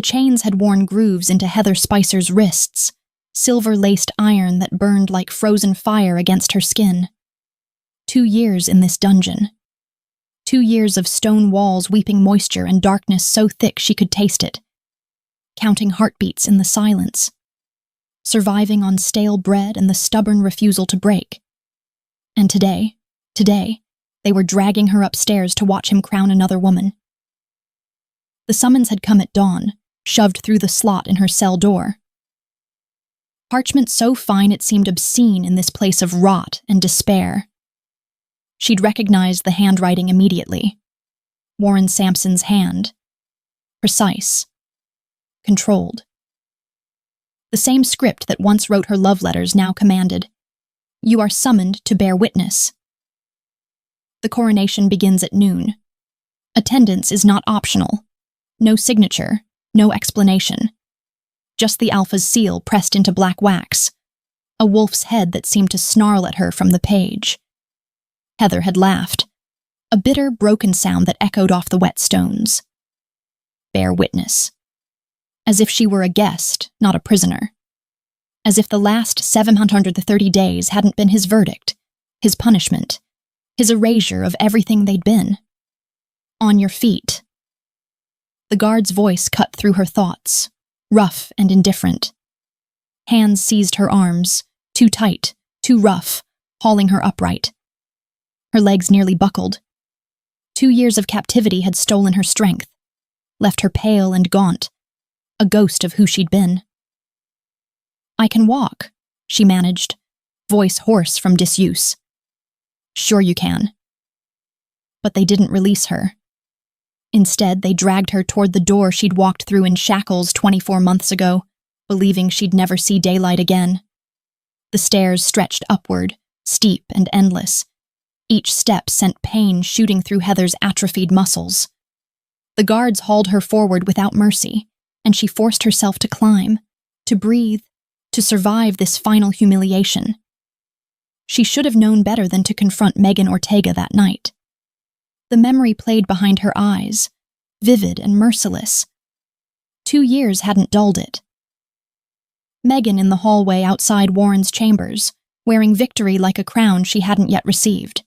chains had worn grooves into Heather Spicer's wrists, silver-laced iron that burned like frozen fire against her skin. 2 years in this dungeon. 2 years of stone walls weeping moisture and darkness so thick she could taste it. Counting heartbeats in the silence. Surviving on stale bread and the stubborn refusal to break. And today, they were dragging her upstairs to watch him crown another woman. The summons had come at dawn, shoved through the slot in her cell door. Parchment so fine it seemed obscene in this place of rot and despair. She'd recognized the handwriting immediately. Warren Sampson's hand. Precise. Controlled. The same script that once wrote her love letters now commanded, "You are summoned to bear witness." The coronation begins at noon. Attendance is not optional. No signature, no explanation. Just the Alpha's seal pressed into black wax. A wolf's head that seemed to snarl at her from the page. Heather had laughed. A bitter, broken sound that echoed off the wet stones. Bear witness. As if she were a guest, not a prisoner. As if the last 730 days hadn't been his verdict, his punishment, his erasure of everything they'd been. On your feet. The guard's voice cut through her thoughts, rough and indifferent. Hands seized her arms, too tight, too rough, hauling her upright. Her legs nearly buckled. 2 years of captivity had stolen her strength, left her pale and gaunt, a ghost of who she'd been. "I can walk," she managed, voice hoarse from disuse. "Sure you can." But they didn't release her. Instead, they dragged her toward the door she'd walked through in shackles 24 months ago, believing she'd never see daylight again. The stairs stretched upward, steep and endless. Each step sent pain shooting through Heather's atrophied muscles. The guards hauled her forward without mercy, and she forced herself to climb, to breathe, to survive this final humiliation. She should have known better than to confront Megan Ortega that night. The memory played behind her eyes, vivid and merciless. 2 years hadn't dulled it. Megan in the hallway outside Warren's chambers, wearing victory like a crown she hadn't yet received.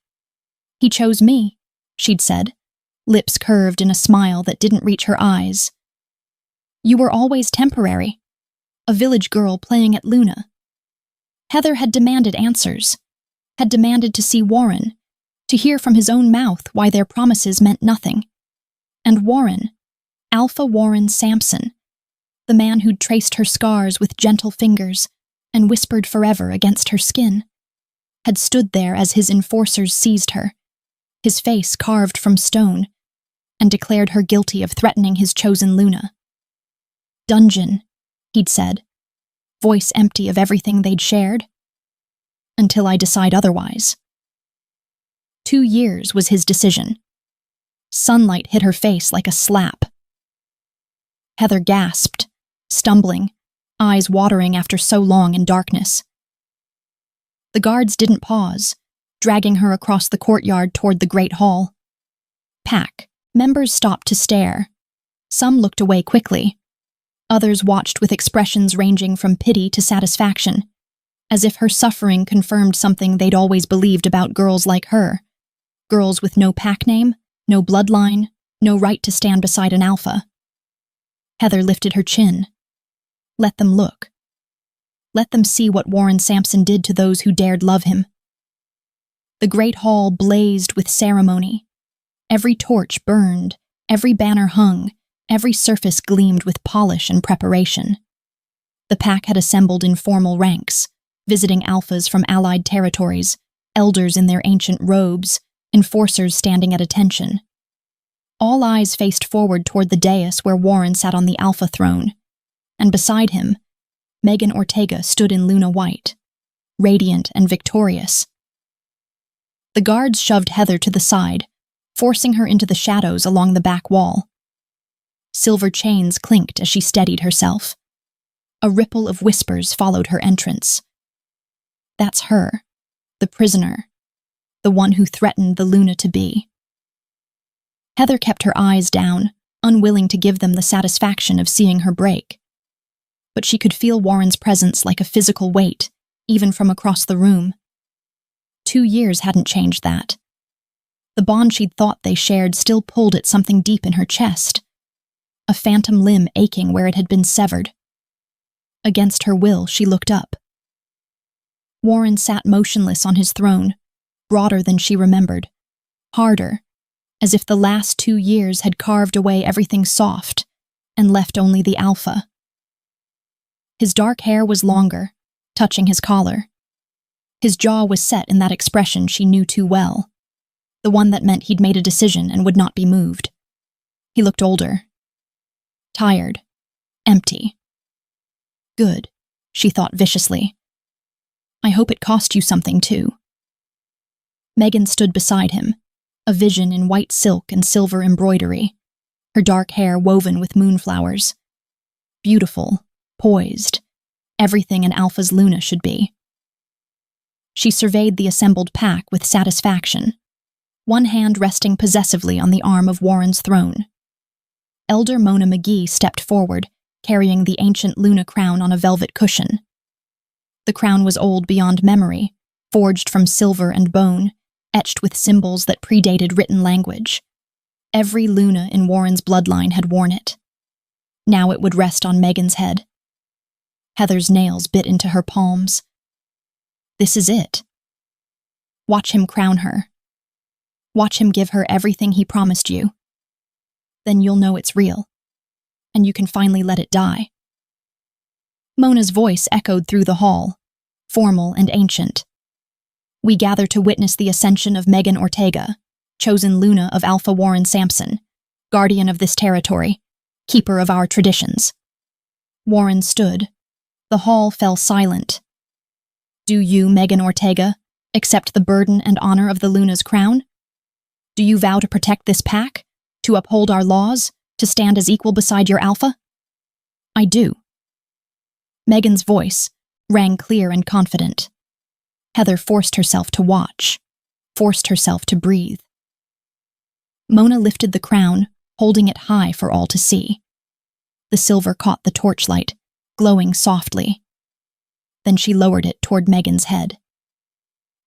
"He chose me," she'd said, lips curved in a smile that didn't reach her eyes. "You were always temporary, a village girl playing at Luna." Heather had demanded answers, had demanded to see Warren, to hear from his own mouth why their promises meant nothing. And Warren, Alpha Warren Sampson, the man who'd traced her scars with gentle fingers and whispered forever against her skin, had stood there as his enforcers seized her, his face carved from stone, and declared her guilty of threatening his chosen Luna. "Dungeon," he'd said, voice empty of everything they'd shared. "Until I decide otherwise." 2 years was his decision. Sunlight hit her face like a slap. Heather gasped, stumbling, eyes watering after so long in darkness. The guards didn't pause, dragging her across the courtyard toward the Great Hall. Pack members stopped to stare. Some looked away quickly. Others watched with expressions ranging from pity to satisfaction, as if her suffering confirmed something they'd always believed about girls like her. Girls with no pack name, no bloodline, no right to stand beside an alpha. Heather lifted her chin. Let them look. Let them see what Warren Sampson did to those who dared love him. The great hall blazed with ceremony. Every torch burned, every banner hung, every surface gleamed with polish and preparation. The pack had assembled in formal ranks, visiting alphas from allied territories, elders in their ancient robes, enforcers standing at attention. All eyes faced forward toward the dais where Warren sat on the alpha throne, and beside him, Megan Ortega stood in Luna white, radiant and victorious. The guards shoved Heather to the side, forcing her into the shadows along the back wall. Silver chains clinked as she steadied herself. A ripple of whispers followed her entrance. That's her, the prisoner, the one who threatened the Luna to be. Heather kept her eyes down, unwilling to give them the satisfaction of seeing her break. But she could feel Warren's presence like a physical weight, even from across the room. 2 years hadn't changed that. The bond she'd thought they shared still pulled at something deep in her chest, a phantom limb aching where it had been severed. Against her will, she looked up. Warren sat motionless on his throne, broader than she remembered, harder, as if the last 2 years had carved away everything soft and left only the alpha. His dark hair was longer, touching his collar. His jaw was set in that expression she knew too well, the one that meant he'd made a decision and would not be moved. He looked older. Tired. Empty. Good, she thought viciously. I hope it cost you something, too. Megan stood beside him, a vision in white silk and silver embroidery, her dark hair woven with moonflowers. Beautiful, poised, everything an alpha's Luna should be. She surveyed the assembled pack with satisfaction, one hand resting possessively on the arm of Warren's throne. Elder Mona McGee stepped forward, carrying the ancient Luna crown on a velvet cushion. The crown was old beyond memory, forged from silver and bone, etched with symbols that predated written language. Every Luna in Warren's bloodline had worn it. Now it would rest on Megan's head. Heather's nails bit into her palms. This is it. Watch him crown her. Watch him give her everything he promised you. Then you'll know it's real, and you can finally let it die. Mona's voice echoed through the hall, formal and ancient. We gather to witness the ascension of Megan Ortega, chosen Luna of Alpha Warren Sampson, guardian of this territory, keeper of our traditions. Warren stood. The hall fell silent. Do you, Megan Ortega, accept the burden and honor of the Luna's crown? Do you vow to protect this pack, to uphold our laws, to stand as equal beside your alpha? I do. Megan's voice rang clear and confident. Heather forced herself to watch, forced herself to breathe. Mona lifted the crown, holding it high for all to see. The silver caught the torchlight, glowing softly. Then she lowered it toward Megan's head.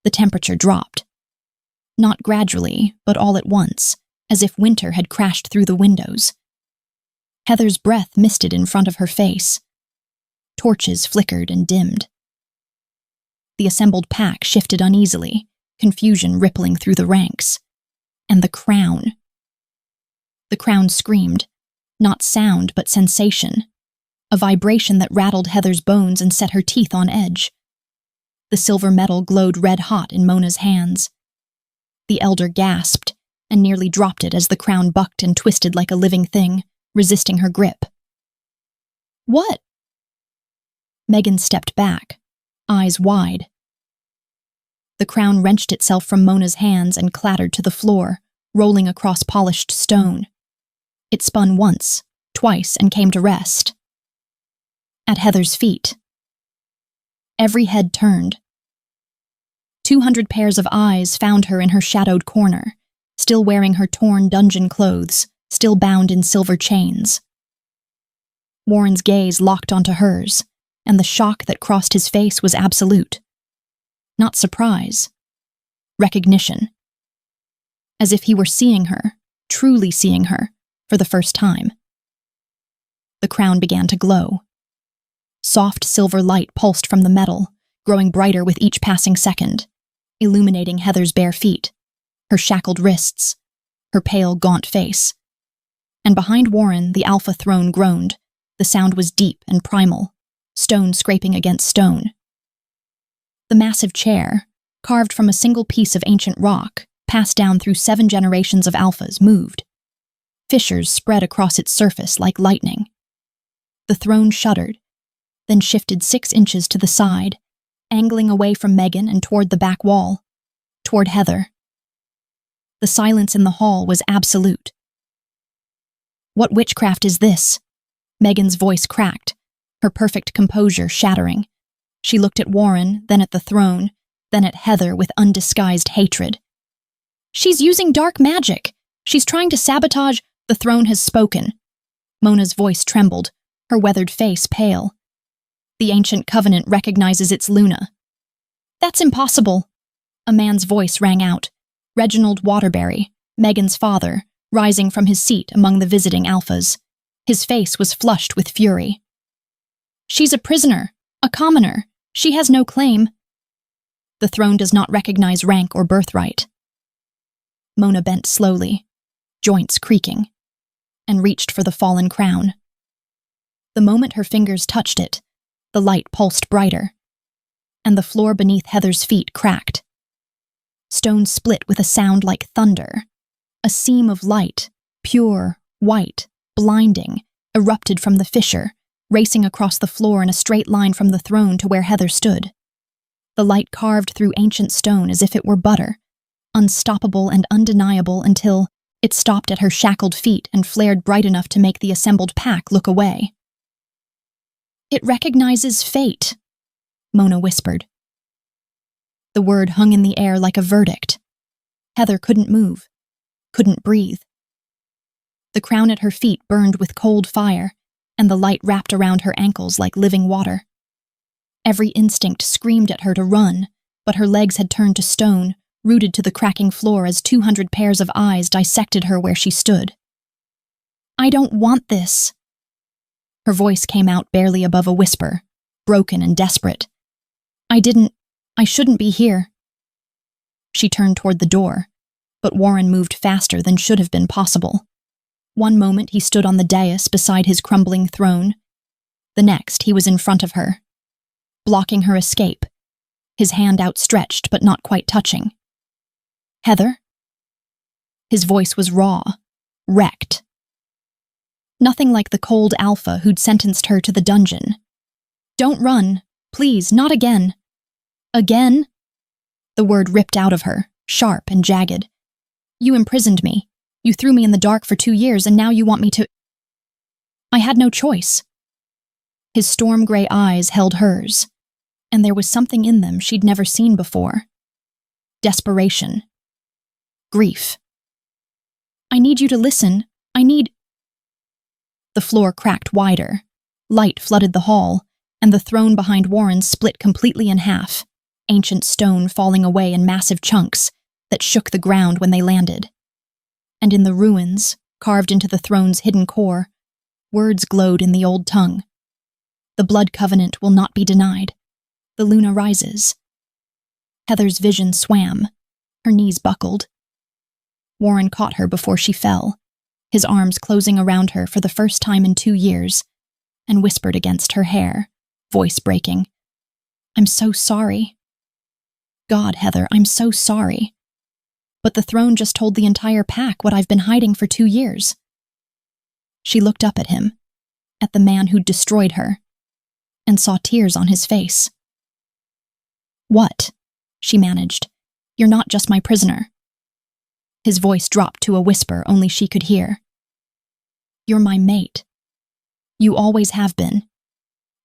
The temperature dropped. Not gradually, but all at once, as if winter had crashed through the windows. Heather's breath misted in front of her face. Torches flickered and dimmed. The assembled pack shifted uneasily, confusion rippling through the ranks. And the crown. The crown screamed, not sound but sensation, a vibration that rattled Heather's bones and set her teeth on edge. The silver metal glowed red-hot in Mona's hands. The elder gasped and nearly dropped it as the crown bucked and twisted like a living thing, resisting her grip. What? Megan stepped back, eyes wide. The crown wrenched itself from Mona's hands and clattered to the floor, rolling across polished stone. It spun once, twice, and came to rest. At Heather's feet. Every head turned. 200 pairs of eyes found her in her shadowed corner, still wearing her torn dungeon clothes, still bound in silver chains. Warren's gaze locked onto hers, and the shock that crossed his face was absolute. Not surprise. Recognition. As if he were seeing her, truly seeing her, for the first time. The crown began to glow. Soft silver light pulsed from the metal, growing brighter with each passing second, illuminating Heather's bare feet, her shackled wrists, her pale, gaunt face. And behind Warren, the alpha throne groaned. The sound was deep and primal, stone scraping against stone. The massive chair, carved from a single piece of ancient rock, passed down through 7 generations of alphas, moved. Fissures spread across its surface like lightning. The throne shuddered, then shifted 6 inches to the side, angling away from Megan and toward the back wall, toward Heather. The silence in the hall was absolute. What witchcraft is this? Megan's voice cracked, her perfect composure shattering. She looked at Warren, then at the throne, then at Heather with undisguised hatred. She's using dark magic. She's trying to sabotage The throne has spoken. Mona's voice trembled, her weathered face pale. The ancient covenant recognizes its Luna. That's impossible. A man's voice rang out. Reginald Waterbury, Megan's father, rising from his seat among the visiting alphas. His face was flushed with fury. She's a prisoner, a commoner. She has no claim. The throne does not recognize rank or birthright. Mona bent slowly, joints creaking, and reached for the fallen crown. The moment her fingers touched it, the light pulsed brighter, and the floor beneath Heather's feet cracked. Stone split with a sound like thunder. A seam of light, pure, white, blinding, erupted from the fissure, racing across the floor in a straight line from the throne to where Heather stood. The light carved through ancient stone as if it were butter, unstoppable and undeniable until it stopped at her shackled feet and flared bright enough to make the assembled pack look away. It recognizes fate, Mona whispered. The word hung in the air like a verdict. Heather couldn't move, couldn't breathe. The crown at her feet burned with cold fire, and the light wrapped around her ankles like living water. Every instinct screamed at her to run, but her legs had turned to stone, rooted to the cracking floor as 200 pairs of eyes dissected her where she stood. I don't want this. Her voice came out barely above a whisper, broken and desperate. I shouldn't be here. She turned toward the door, but Warren moved faster than should have been possible. One moment he stood on the dais beside his crumbling throne. The next he was in front of her, blocking her escape, his hand outstretched but not quite touching. Heather? His voice was raw, wrecked. Nothing like the cold alpha who'd sentenced her to the dungeon. Don't run, please, not again. Again? The word ripped out of her, sharp and jagged. You imprisoned me. You threw me in the dark for 2 years, and now you want me to... I had no choice. His storm-gray eyes held hers, and there was something in them she'd never seen before. Desperation. Grief. I need you to listen. The floor cracked wider. Light flooded the hall, and the throne behind Warren split completely in half, ancient stone falling away in massive chunks that shook the ground when they landed. And in the ruins, carved into the throne's hidden core, words glowed in the old tongue. The blood covenant will not be denied. The Luna rises. Heather's vision swam. Her knees buckled. Warren caught her before she fell, his arms closing around her for the first time in 2 years, and whispered against her hair, voice breaking. I'm so sorry. God, Heather, I'm so sorry. But the throne just told the entire pack what I've been hiding for 2 years. She looked up at him, at the man who'd destroyed her, and saw tears on his face. What? She managed. You're not just my prisoner. His voice dropped to a whisper only she could hear. You're my mate. You always have been.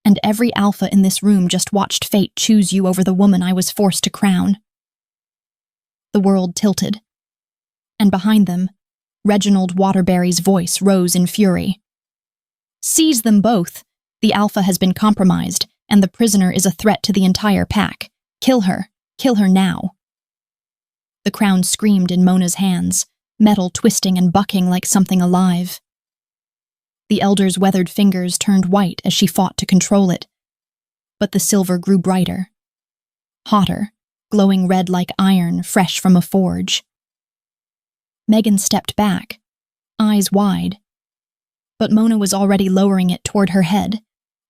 And every alpha in this room just watched fate choose you over the woman I was forced to crown. The world tilted. And behind them, Reginald Waterbury's voice rose in fury. Seize them both. The alpha has been compromised, and the prisoner is a threat to the entire pack. Kill her. Kill her now. The crown screamed in Mona's hands, metal twisting and bucking like something alive. The elder's weathered fingers turned white as she fought to control it, but the silver grew brighter, hotter, glowing red like iron fresh from a forge. Megan stepped back, eyes wide, but Mona was already lowering it toward her head,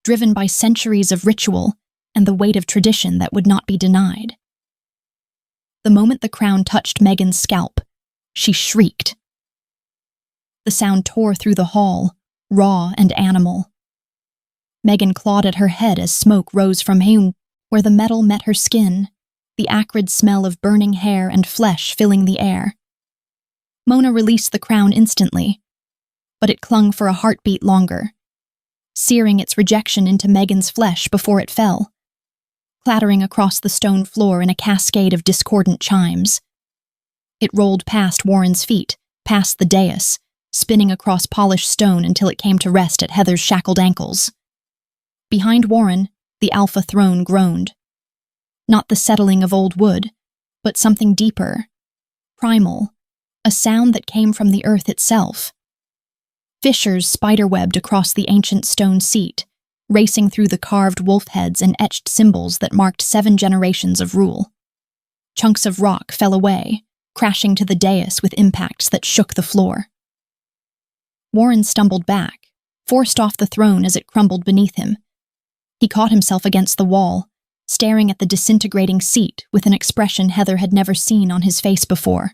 driven by centuries of ritual and the weight of tradition that would not be denied. The moment the crown touched Megan's scalp, she shrieked. The sound tore through the hall, raw and animal. Megan clawed at her head as smoke rose from him, where the metal met her skin, the acrid smell of burning hair and flesh filling the air. Mona released the crown instantly, but it clung for a heartbeat longer, searing its rejection into Megan's flesh before it fell, clattering across the stone floor in a cascade of discordant chimes. It rolled past Warren's feet, past the dais, spinning across polished stone until it came to rest at Heather's shackled ankles. Behind Warren, the Alpha throne groaned. Not the settling of old wood, but something deeper, primal, a sound that came from the earth itself. Fissures spiderwebbed across the ancient stone seat, racing through the carved wolf heads and etched symbols that marked 7 generations of rule. Chunks of rock fell away, crashing to the dais with impacts that shook the floor. Warren stumbled back, forced off the throne as it crumbled beneath him. He caught himself against the wall, staring at the disintegrating seat with an expression Heather had never seen on his face before.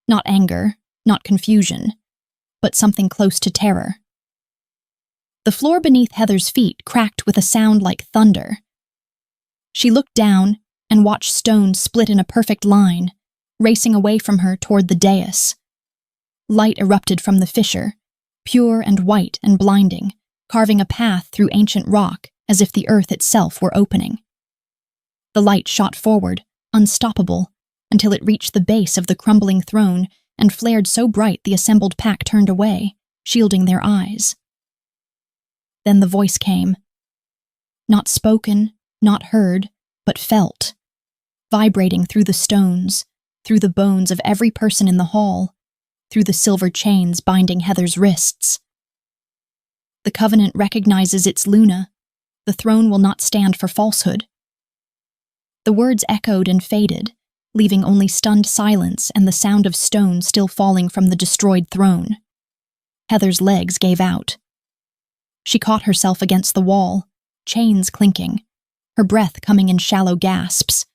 Not anger, not confusion, but something close to terror. The floor beneath Heather's feet cracked with a sound like thunder. She looked down and watched stone split in a perfect line, racing away from her toward the dais. Light erupted from the fissure, pure and white and blinding, carving a path through ancient rock as if the earth itself were opening. The light shot forward, unstoppable, until it reached the base of the crumbling throne and flared so bright the assembled pack turned away, shielding their eyes. Then the voice came. Not spoken, not heard, but felt, vibrating through the stones, through the bones of every person in the hall, through the silver chains binding Heather's wrists. The Covenant recognizes its Luna. The throne will not stand for falsehood. The words echoed and faded, leaving only stunned silence and the sound of stone still falling from the destroyed throne. Heather's legs gave out. She caught herself against the wall, chains clinking, her breath coming in shallow gasps.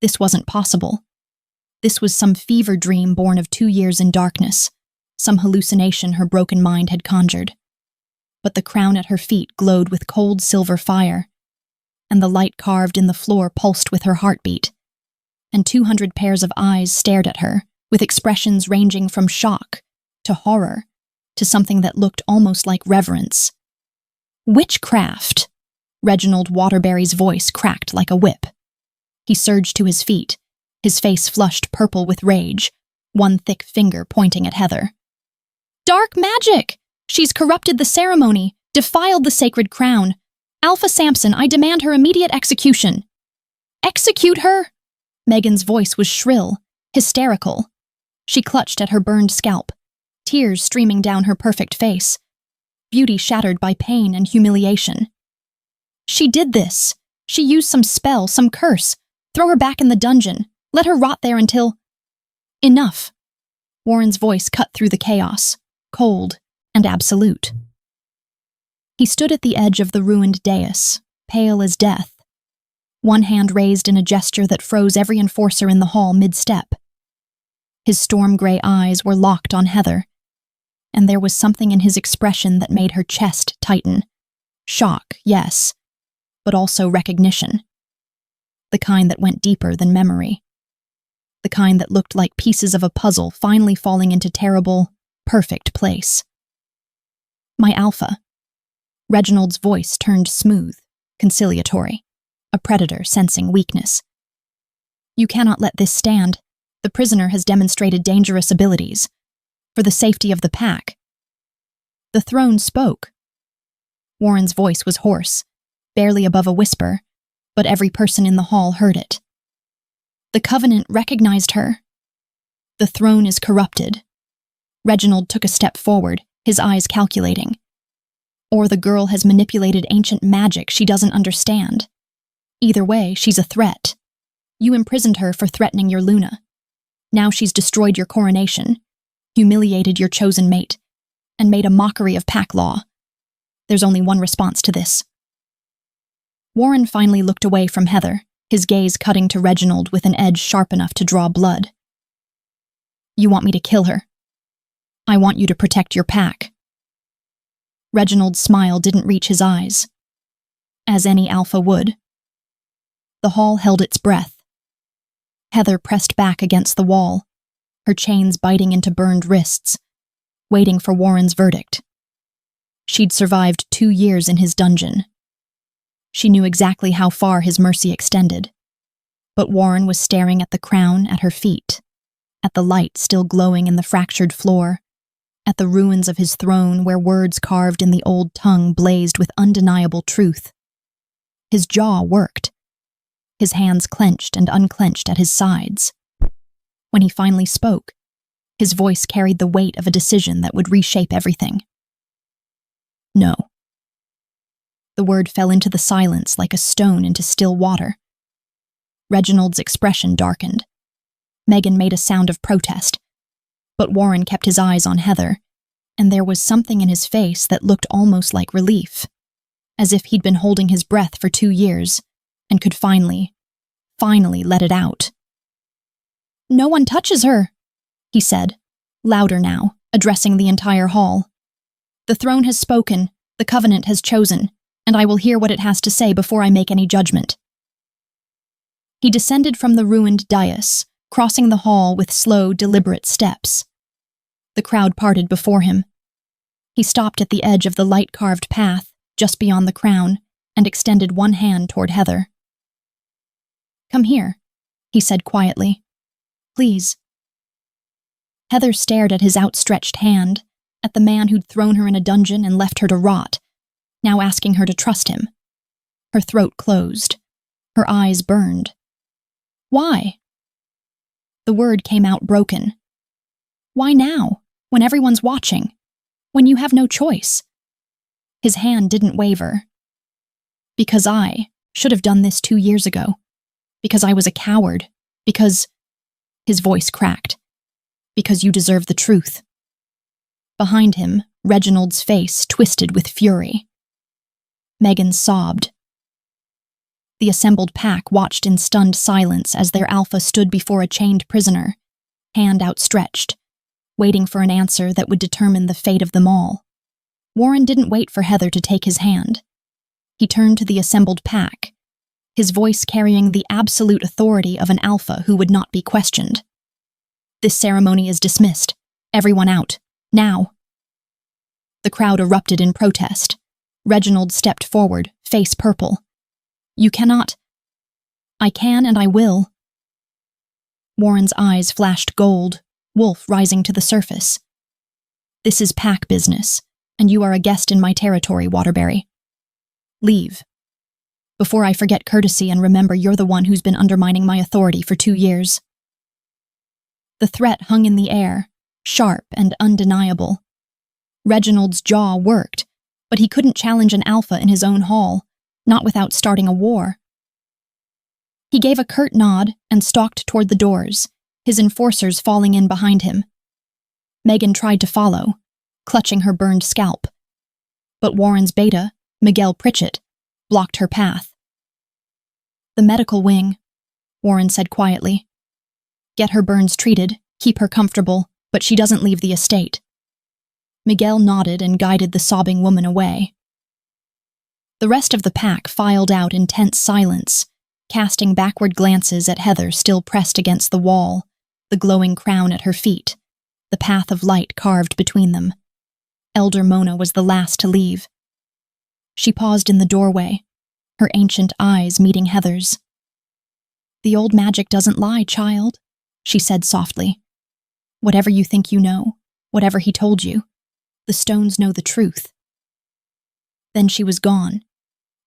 This wasn't possible. This was some fever dream born of 2 years in darkness, some hallucination her broken mind had conjured. But the crown at her feet glowed with cold silver fire, and the light carved in the floor pulsed with her heartbeat, and 200 pairs of eyes stared at her, with expressions ranging from shock to horror to something that looked almost like reverence. Witchcraft! Reginald Waterbury's voice cracked like a whip. He surged to his feet, his face flushed purple with rage, one thick finger pointing at Heather. Dark magic! She's corrupted the ceremony, defiled the sacred crown. Alpha Samson, I demand her immediate execution. Execute her? Megan's voice was shrill, hysterical. She clutched at her burned scalp, tears streaming down her perfect face, beauty shattered by pain and humiliation. She did this. She used some spell, some curse. Throw her back in the dungeon. Let her rot there until... Enough. Warren's voice cut through the chaos, cold and absolute. He stood at the edge of the ruined dais, pale as death, one hand raised in a gesture that froze every enforcer in the hall mid-step. His storm-gray eyes were locked on Heather, and there was something in his expression that made her chest tighten. Shock, yes, but also recognition. The kind that went deeper than memory. The kind that looked like pieces of a puzzle finally falling into terrible, perfect place. My Alpha. Reginald's voice turned smooth, conciliatory, a predator sensing weakness. You cannot let this stand. The prisoner has demonstrated dangerous abilities. For the safety of the pack. The throne spoke. Warren's voice was hoarse, barely above a whisper, but every person in the hall heard it. The Covenant recognized her. The throne is corrupted. Reginald took a step forward, his eyes calculating. Or the girl has manipulated ancient magic she doesn't understand. Either way, she's a threat. You imprisoned her for threatening your Luna. Now she's destroyed your coronation, humiliated your chosen mate, and made a mockery of pack law. There's only one response to this. Warren finally looked away from Heather, his gaze cutting to Reginald with an edge sharp enough to draw blood. You want me to kill her? I want you to protect your pack. Reginald's smile didn't reach his eyes, as any alpha would. The hall held its breath. Heather pressed back against the wall, her chains biting into burned wrists, waiting for Warren's verdict. She'd survived 2 years in his dungeon. She knew exactly how far his mercy extended, but Warren was staring at the crown at her feet, at the light still glowing in the fractured floor, at the ruins of his throne where words carved in the old tongue blazed with undeniable truth. His jaw worked. His hands clenched and unclenched at his sides. When he finally spoke, his voice carried the weight of a decision that would reshape everything. No. The word fell into the silence like a stone into still water. Reginald's expression darkened. Megan made a sound of protest, but Warren kept his eyes on Heather, and there was something in his face that looked almost like relief, as if he'd been holding his breath for 2 years and could finally let it out. "No one touches her," he said, louder now, addressing the entire hall. "The throne has spoken, the covenant has chosen, and I will hear what it has to say before I make any judgment." He descended from the ruined dais, crossing the hall with slow, deliberate steps. The crowd parted before him. He stopped at the edge of the light-carved path, just beyond the crown, and extended one hand toward Heather. "Come here," he said quietly. "Please." Heather stared at his outstretched hand, at the man who'd thrown her in a dungeon and left her to rot, now asking her to trust him. Her throat closed. Her eyes burned. "Why?" The word came out broken. "Why now, when everyone's watching? When you have no choice?" His hand didn't waver. "Because I should have done this 2 years ago. Because I was a coward. Because—" His voice cracked. "Because you deserve the truth." Behind him, Reginald's face twisted with fury. Megan sobbed. The assembled pack watched in stunned silence as their alpha stood before a chained prisoner, hand outstretched, waiting for an answer that would determine the fate of them all. Warren didn't wait for Heather to take his hand. He turned to the assembled pack, his voice carrying the absolute authority of an alpha who would not be questioned. "This ceremony is dismissed. Everyone out. Now." The crowd erupted in protest. Reginald stepped forward, face purple. "You cannot." "I can and I will." Warren's eyes flashed gold, wolf rising to the surface. "This is pack business, and you are a guest in my territory, Waterbury. Leave. Before I forget courtesy and remember you're the one who's been undermining my authority for 2 years." The threat hung in the air, sharp and undeniable. Reginald's jaw worked, but he couldn't challenge an alpha in his own hall, not without starting a war. He gave a curt nod and stalked toward the doors, his enforcers falling in behind him. Megan tried to follow, clutching her burned scalp. But Warren's beta, Miguel Pritchett, blocked her path. "The medical wing," Warren said quietly. "Get her burns treated, keep her comfortable, but she doesn't leave the estate." Miguel nodded and guided the sobbing woman away. The rest of the pack filed out in tense silence, casting backward glances at Heather still pressed against the wall, the glowing crown at her feet, the path of light carved between them. Elder Mona was the last to leave. She paused in the doorway, her ancient eyes meeting Heather's. "The old magic doesn't lie, child," she said softly. "Whatever you think you know, whatever he told you, the stones know the truth." Then she was gone,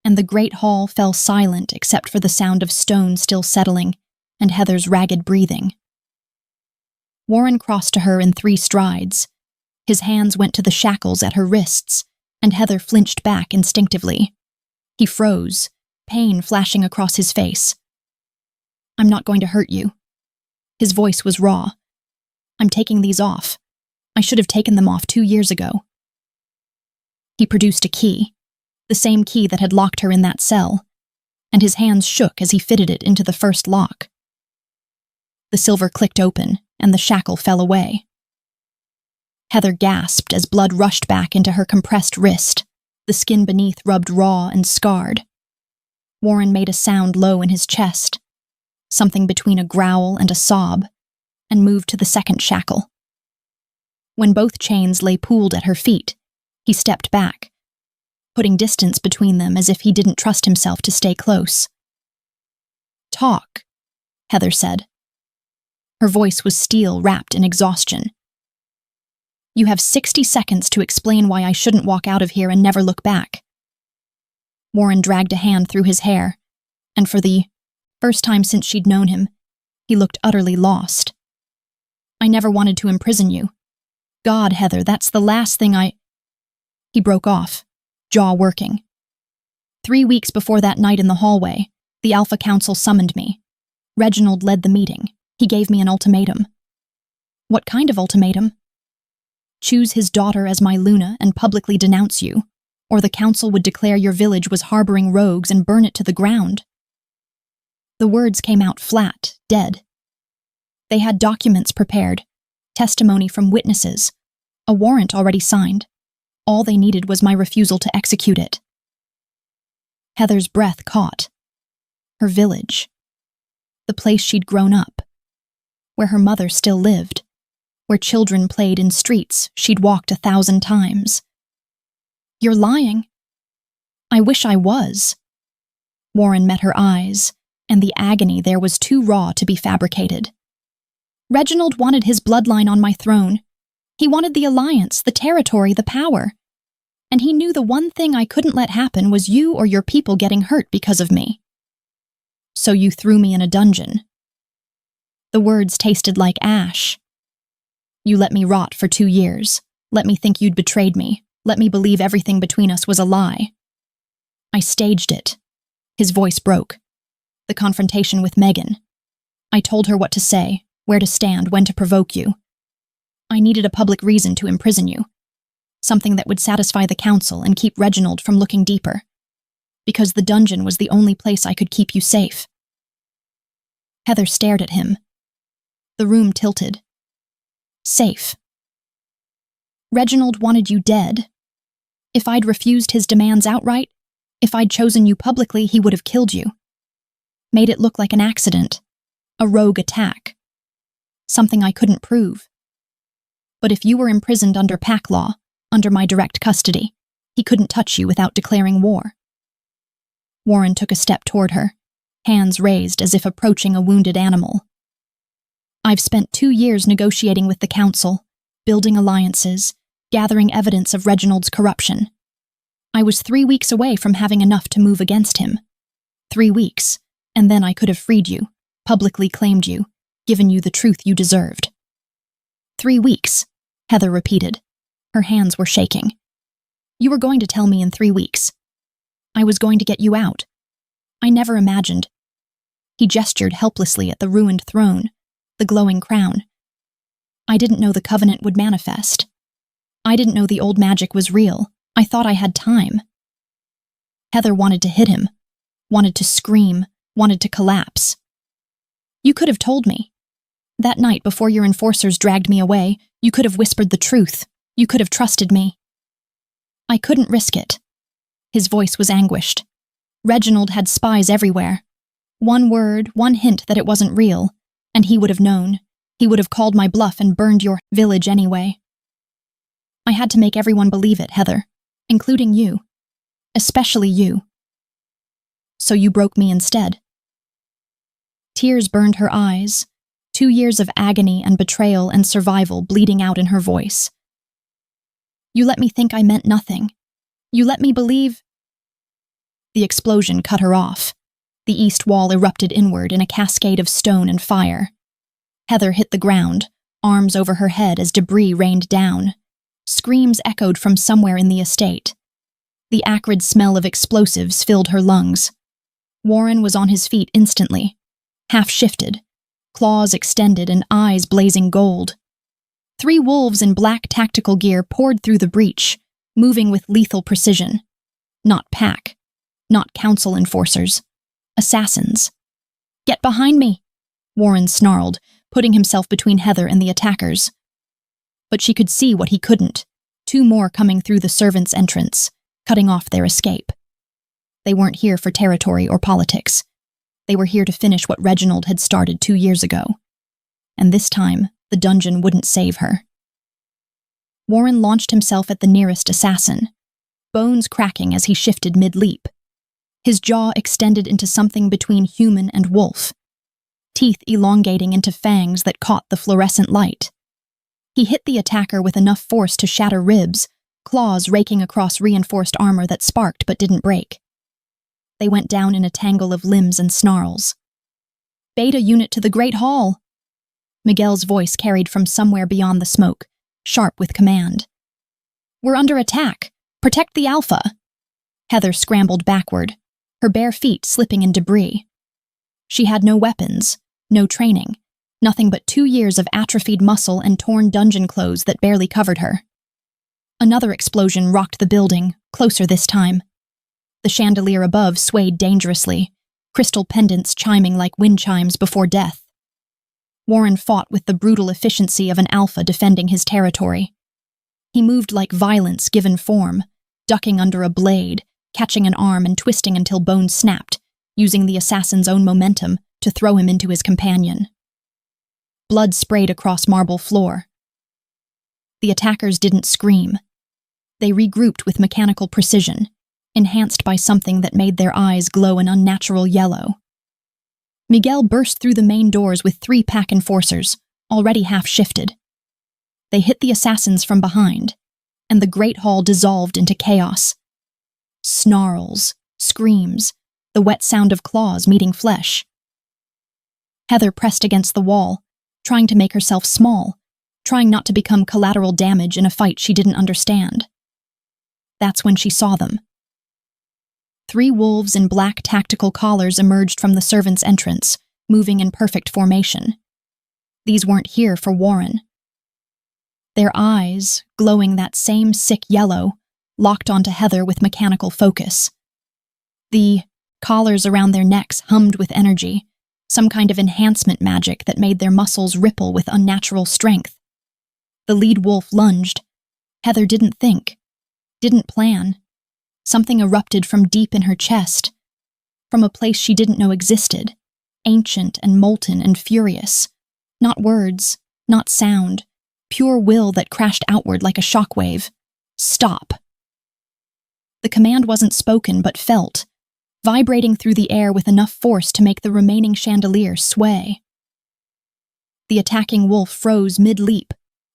and the great hall fell silent except for the sound of stone still settling and Heather's ragged breathing. Warren crossed to her in 3 strides. His hands went to the shackles at her wrists, and Heather flinched back instinctively. He froze, pain flashing across his face. "I'm not going to hurt you." His voice was raw. "I'm taking these off. I should have taken them off 2 years ago." He produced a key, the same key that had locked her in that cell, and his hands shook as he fitted it into the first lock. The silver clicked open, and the shackle fell away. Heather gasped as blood rushed back into her compressed wrist, the skin beneath rubbed raw and scarred. Warren made a sound low in his chest, something between a growl and a sob, and moved to the second shackle. When both chains lay pooled at her feet, he stepped back, putting distance between them as if he didn't trust himself to stay close. "Talk," Heather said. Her voice was steel wrapped in exhaustion. You have 60 seconds to explain why I shouldn't walk out of here and never look back. Warren dragged a hand through his hair, and for the first time since she'd known him, he looked utterly lost. I never wanted to imprison you. God, Heather, that's the last thing I... He broke off, jaw working. 3 weeks before that night in the hallway, the Alpha Council summoned me. Reginald led the meeting. He gave me an ultimatum. What kind of ultimatum? Choose his daughter as my Luna and publicly denounce you, or the council would declare your village was harboring rogues and burn it to the ground. The words came out flat, dead. They had documents prepared, testimony from witnesses, a warrant already signed. All they needed was my refusal to execute it. Heather's breath caught. Her village. The place she'd grown up. Where her mother still lived. Where children played in streets she'd walked 1,000 times. You're lying. I wish I was. Warren met her eyes, and the agony there was too raw to be fabricated. Reginald wanted his bloodline on my throne. He wanted the alliance, the territory, the power. And he knew the one thing I couldn't let happen was you or your people getting hurt because of me. So you threw me in a dungeon. The words tasted like ash. You let me rot for 2 years. Let me think you'd betrayed me. Let me believe everything between us was a lie. I staged it. His voice broke. The confrontation with Megan. I told her what to say, where to stand, when to provoke you. I needed a public reason to imprison you. Something that would satisfy the council and keep Reginald from looking deeper. Because the dungeon was the only place I could keep you safe. Heather stared at him. The room tilted. Safe. Reginald wanted you dead. If I'd refused his demands outright, if I'd chosen you publicly, he would have killed you. Made it look like an accident. A rogue attack. Something I couldn't prove. But if you were imprisoned under pack law, under my direct custody, he couldn't touch you without declaring war. Warren took a step toward her, hands raised as if approaching a wounded animal. I've spent 2 years negotiating with the council, building alliances, gathering evidence of Reginald's corruption. I was 3 weeks away from having enough to move against him. 3 weeks, and then I could have freed you, publicly claimed you, given you the truth you deserved. 3 weeks, Heather repeated. Her hands were shaking. You were going to tell me in 3 weeks. I was going to get you out. I never imagined. He gestured helplessly at the ruined throne, the glowing crown. I didn't know the covenant would manifest. I didn't know the old magic was real. I thought I had time. Heather wanted to hit him, wanted to scream, wanted to collapse. You could have told me. That night before your enforcers dragged me away, you could have whispered the truth. You could have trusted me. I couldn't risk it. His voice was anguished. Reginald had spies everywhere. One word, one hint that it wasn't real, and he would have known. He would have called my bluff and burned your village anyway. I had to make everyone believe it, Heather, including you. Especially you. So you broke me instead. Tears burned her eyes, 2 years of agony and betrayal and survival bleeding out in her voice. You let me think I meant nothing. You let me believe... The explosion cut her off. The east wall erupted inward in a cascade of stone and fire. Heather hit the ground, arms over her head as debris rained down. Screams echoed from somewhere in the estate. The acrid smell of explosives filled her lungs. Warren was on his feet instantly, half-shifted, claws extended and eyes blazing gold. 3 wolves in black tactical gear poured through the breach, moving with lethal precision. Not pack, not council enforcers. Assassins. Get behind me, Warren snarled, putting himself between Heather and the attackers. But she could see what he couldn't. 2 more coming through the servants' entrance, cutting off their escape. They weren't here for territory or politics. They were here to finish what Reginald had started 2 years ago. And this time, the dungeon wouldn't save her. Warren launched himself at the nearest assassin, bones cracking as he shifted mid-leap. His jaw extended into something between human and wolf, teeth elongating into fangs that caught the fluorescent light. He hit the attacker with enough force to shatter ribs, claws raking across reinforced armor that sparked but didn't break. They went down in a tangle of limbs and snarls. "Beta unit to the Great Hall!" Miguel's voice carried from somewhere beyond the smoke, sharp with command. "We're under attack! Protect the Alpha!" Heather scrambled backward, her bare feet slipping in debris. She had no weapons, no training, nothing but 2 years of atrophied muscle and torn dungeon clothes that barely covered her. Another explosion rocked the building, closer this time. The chandelier above swayed dangerously, crystal pendants chiming like wind chimes before death. Warren fought with the brutal efficiency of an alpha defending his territory. He moved like violence given form, ducking under a blade, catching an arm and twisting until bones snapped, using the assassin's own momentum to throw him into his companion. Blood sprayed across marble floor. The attackers didn't scream. They regrouped with mechanical precision, enhanced by something that made their eyes glow an unnatural yellow. Miguel burst through the main doors with 3 pack enforcers, already half-shifted. They hit the assassins from behind, and the Great Hall dissolved into chaos. Snarls, screams, the wet sound of claws meeting flesh. Heather pressed against the wall, trying to make herself small, trying not to become collateral damage in a fight she didn't understand. That's when she saw them. 3 wolves in black tactical collars emerged from the servants' entrance, moving in perfect formation. These weren't here for Warren. Their eyes, glowing that same sick yellow, locked onto Heather with mechanical focus. The collars around their necks hummed with energy, some kind of enhancement magic that made their muscles ripple with unnatural strength. The lead wolf lunged. Heather didn't think, didn't plan. Something erupted from deep in her chest, from a place she didn't know existed, ancient and molten and furious. Not words, not sound, pure will that crashed outward like a shockwave. Stop. The command wasn't spoken but felt, vibrating through the air with enough force to make the remaining chandelier sway. The attacking wolf froze mid-leap,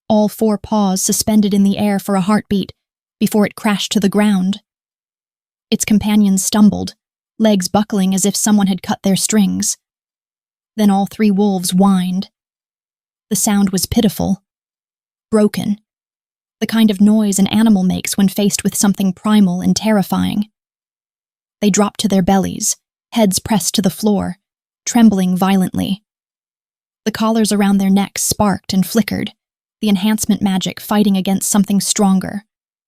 all 4 paws suspended in the air for a heartbeat, before it crashed to the ground. Its companions stumbled, legs buckling as if someone had cut their strings. Then all 3 wolves whined. The sound was pitiful, broken, the kind of noise an animal makes when faced with something primal and terrifying. They dropped to their bellies, heads pressed to the floor, trembling violently. The collars around their necks sparked and flickered, the enhancement magic fighting against something stronger,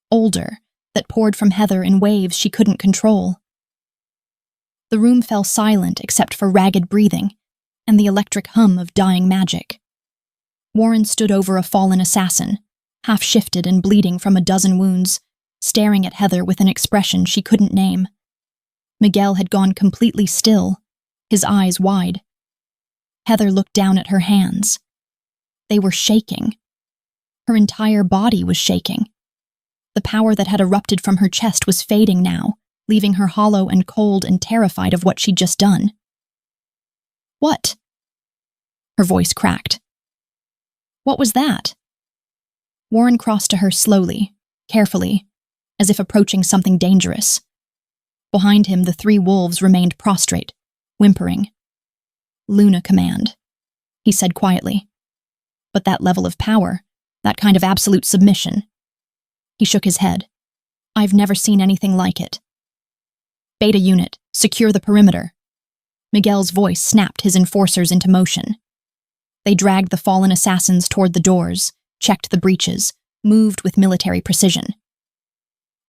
older, that poured from Heather in waves she couldn't control. The room fell silent except for ragged breathing and the electric hum of dying magic. Warren stood over a fallen assassin, half-shifted and bleeding from a dozen wounds, staring at Heather with an expression she couldn't name. Miguel had gone completely still, his eyes wide. Heather looked down at her hands. They were shaking. Her entire body was shaking. The power that had erupted from her chest was fading now, leaving her hollow and cold and terrified of what she'd just done. "What?" Her voice cracked. "What was that?" Warren crossed to her slowly, carefully, as if approaching something dangerous. Behind him, the 3 wolves remained prostrate, whimpering. "Luna command," he said quietly. "But that level of power, that kind of absolute submission." He shook his head. "I've never seen anything like it." "Beta unit, secure the perimeter." Miguel's voice snapped his enforcers into motion. They dragged the fallen assassins toward the doors, checked the breaches, moved with military precision.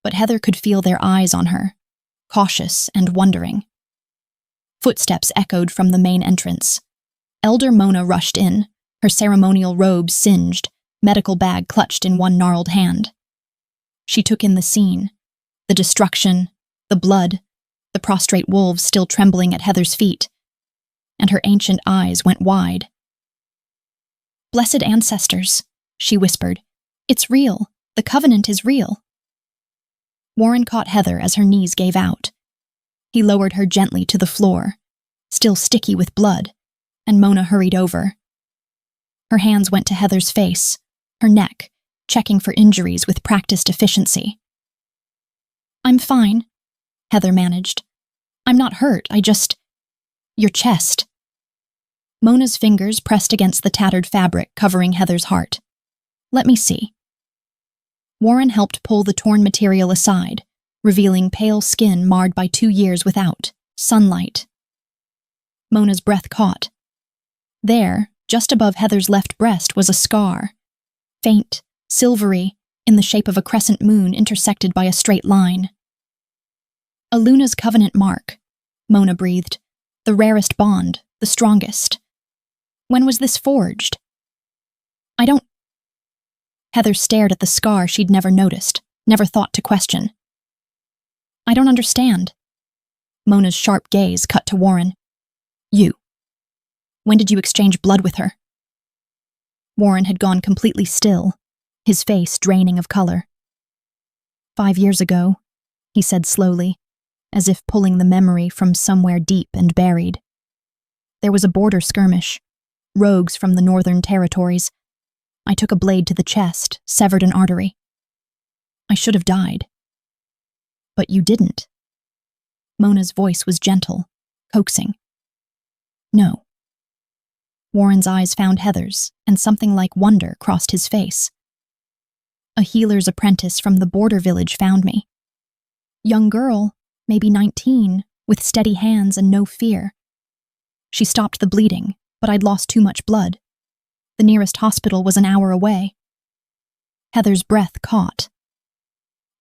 But Heather could feel their eyes on her, cautious and wondering. Footsteps echoed from the main entrance. Elder Mona rushed in, her ceremonial robes singed, medical bag clutched in one gnarled hand. She took in the scene, the destruction, the blood, the prostrate wolves still trembling at Heather's feet, and her ancient eyes went wide. "Blessed ancestors," she whispered. "It's real. The covenant is real." Warren caught Heather as her knees gave out. He lowered her gently to the floor, still sticky with blood, and Mona hurried over. Her hands went to Heather's face, her neck, checking for injuries with practiced efficiency. "I'm fine," Heather managed. "I'm not hurt, your chest." Mona's fingers pressed against the tattered fabric covering Heather's heart. "Let me see." Warren helped pull the torn material aside, revealing pale skin marred by 2 years without sunlight. Mona's breath caught. There, just above Heather's left breast, was a scar, faint, silvery, in the shape of a crescent moon intersected by a straight line. "A Luna's covenant mark," Mona breathed. "The rarest bond, the strongest. When was this forged?" "I don't—" Heather stared at the scar she'd never noticed, never thought to question. "I don't understand." Mona's sharp gaze cut to Warren. "You. When did you exchange blood with her?" Warren had gone completely still, his face draining of color. "5 years ago," he said slowly, as if pulling the memory from somewhere deep and buried. "There was a border skirmish. Rogues from the northern territories. I took a blade to the chest, severed an artery. I should have died. But you didn't." Mona's voice was gentle, coaxing. "No." Warren's eyes found Heather's, and something like wonder crossed his face. "A healer's apprentice from the border village found me. Young girl, maybe 19, with steady hands and no fear. She stopped the bleeding, but I'd lost too much blood. The nearest hospital was an hour away." Heather's breath caught.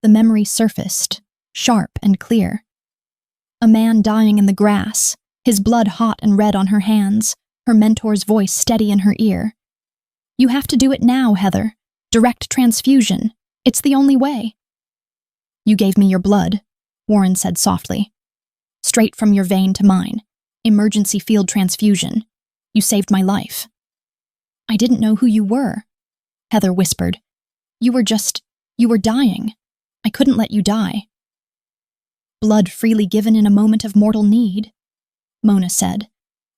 The memory surfaced, sharp and clear. A man dying in the grass, his blood hot and red on her hands, her mentor's voice steady in her ear. "You have to do it now, Heather. Direct transfusion. It's the only way." "You gave me your blood," Warren said softly. "Straight from your vein to mine. Emergency field transfusion. You saved my life." "I didn't know who you were," Heather whispered. You were dying. I couldn't let you die." "Blood freely given in a moment of mortal need," Mona said,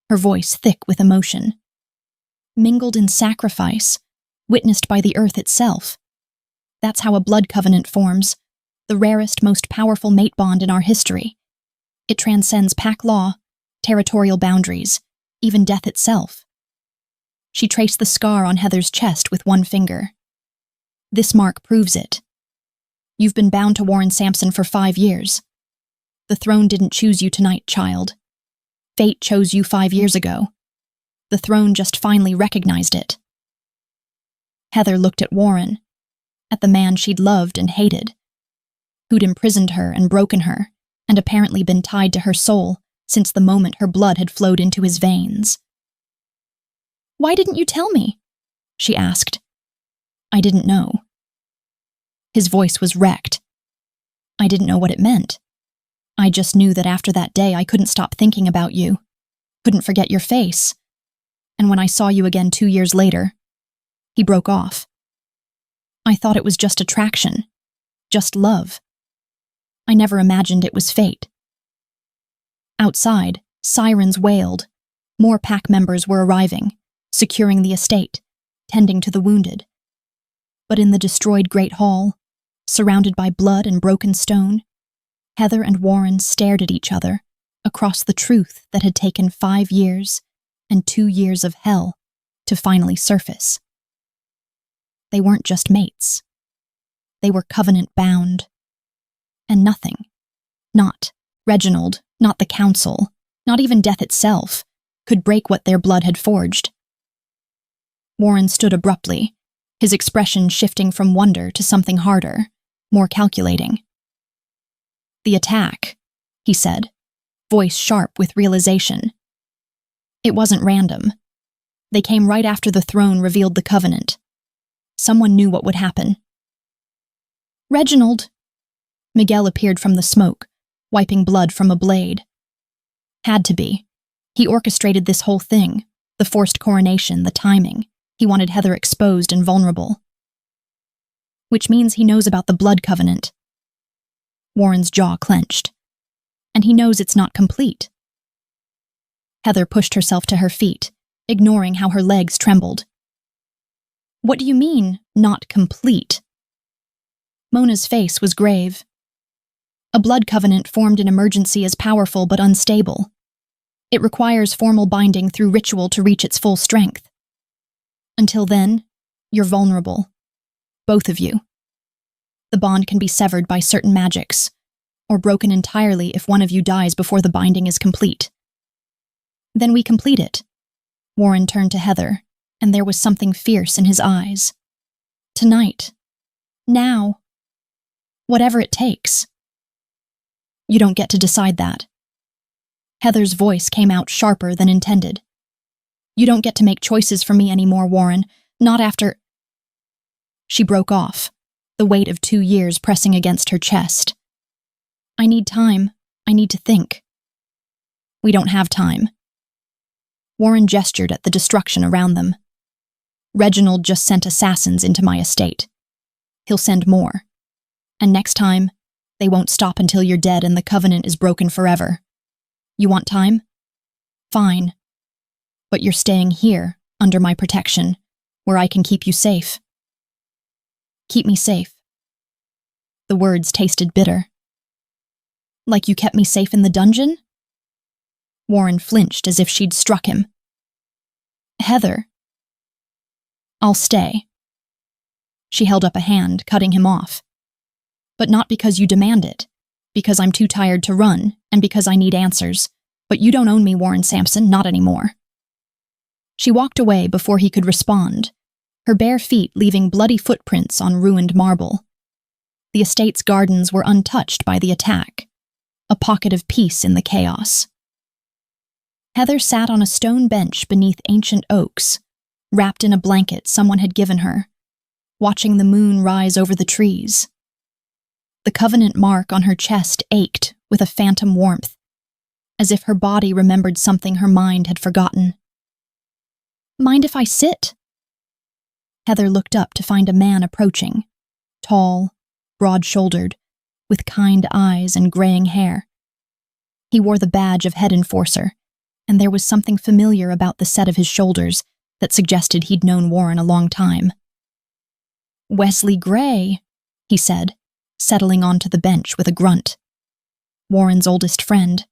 her voice thick with emotion. "Mingled in sacrifice, witnessed by the earth itself. That's how a blood covenant forms, the rarest, most powerful mate bond in our history. It transcends pack law, territorial boundaries, even death itself." She traced the scar on Heather's chest with one finger. "This mark proves it. You've been bound to Warren Sampson for 5 years. The throne didn't choose you tonight, child. Fate chose you 5 years ago. The throne just finally recognized it." Heather looked at Warren, at the man she'd loved and hated, who'd imprisoned her and broken her, and apparently been tied to her soul since the moment her blood had flowed into his veins. "Why didn't you tell me?" she asked. "I didn't know." His voice was wrecked. "I didn't know what it meant. I just knew that after that day I couldn't stop thinking about you, couldn't forget your face. And when I saw you again 2 years later," he broke off. "I thought it was just attraction, just love. I never imagined it was fate." Outside, sirens wailed. More pack members were arriving, securing the estate, tending to the wounded. But in the destroyed Great Hall, surrounded by blood and broken stone, Heather and Warren stared at each other across the truth that had taken 5 years and 2 years of hell to finally surface. They weren't just mates. They were covenant-bound. And nothing, not Reginald, not the council, not even death itself, could break what their blood had forged. Warren stood abruptly, his expression shifting from wonder to something harder, more calculating. "The attack," he said, voice sharp with realization. "It wasn't random. They came right after the throne revealed the covenant. Someone knew what would happen." "Reginald!" Miguel appeared from the smoke, wiping blood from a blade. "Had to be. He orchestrated this whole thing, the forced coronation, the timing. He wanted Heather exposed and vulnerable." "Which means he knows about the blood covenant." Warren's jaw clenched. "And he knows it's not complete." Heather pushed herself to her feet, ignoring how her legs trembled. What do you mean, not complete? Mona's face was grave. A blood covenant formed in emergency is powerful but unstable. It requires formal binding through ritual to reach its full strength. Until then, you're vulnerable. Both of you. The bond can be severed by certain magics, or broken entirely if one of you dies before the binding is complete. Then we complete it. Warren turned to Heather, and there was something fierce in his eyes. Tonight. Now. Whatever it takes. You don't get to decide that. Heather's voice came out sharper than intended. You don't get to make choices for me anymore, Warren. Not after... She broke off, the weight of 2 years pressing against her chest. I need time. I need to think. We don't have time. Warren gestured at the destruction around them. Reginald just sent assassins into my estate. He'll send more. And next time, they won't stop until you're dead and the covenant is broken forever. You want time? Fine. But you're staying here, under my protection, where I can keep you safe. Keep me safe. The words tasted bitter. Like you kept me safe in the dungeon? Warren flinched as if she'd struck him. Heather. I'll stay. She held up a hand, cutting him off. But not because you demand it. Because I'm too tired to run, and because I need answers. But you don't own me, Warren Sampson, not anymore. She walked away before he could respond, her bare feet leaving bloody footprints on ruined marble. The estate's gardens were untouched by the attack, a pocket of peace in the chaos. Heather sat on a stone bench beneath ancient oaks, wrapped in a blanket someone had given her, watching the moon rise over the trees. The covenant mark on her chest ached with a phantom warmth, as if her body remembered something her mind had forgotten. Mind if I sit? Heather looked up to find a man approaching, tall, broad-shouldered, with kind eyes and graying hair. He wore the badge of head enforcer, and there was something familiar about the set of his shoulders that suggested he'd known Warren a long time. Wesley Gray, he said, settling onto the bench with a grunt. Warren's oldest friend.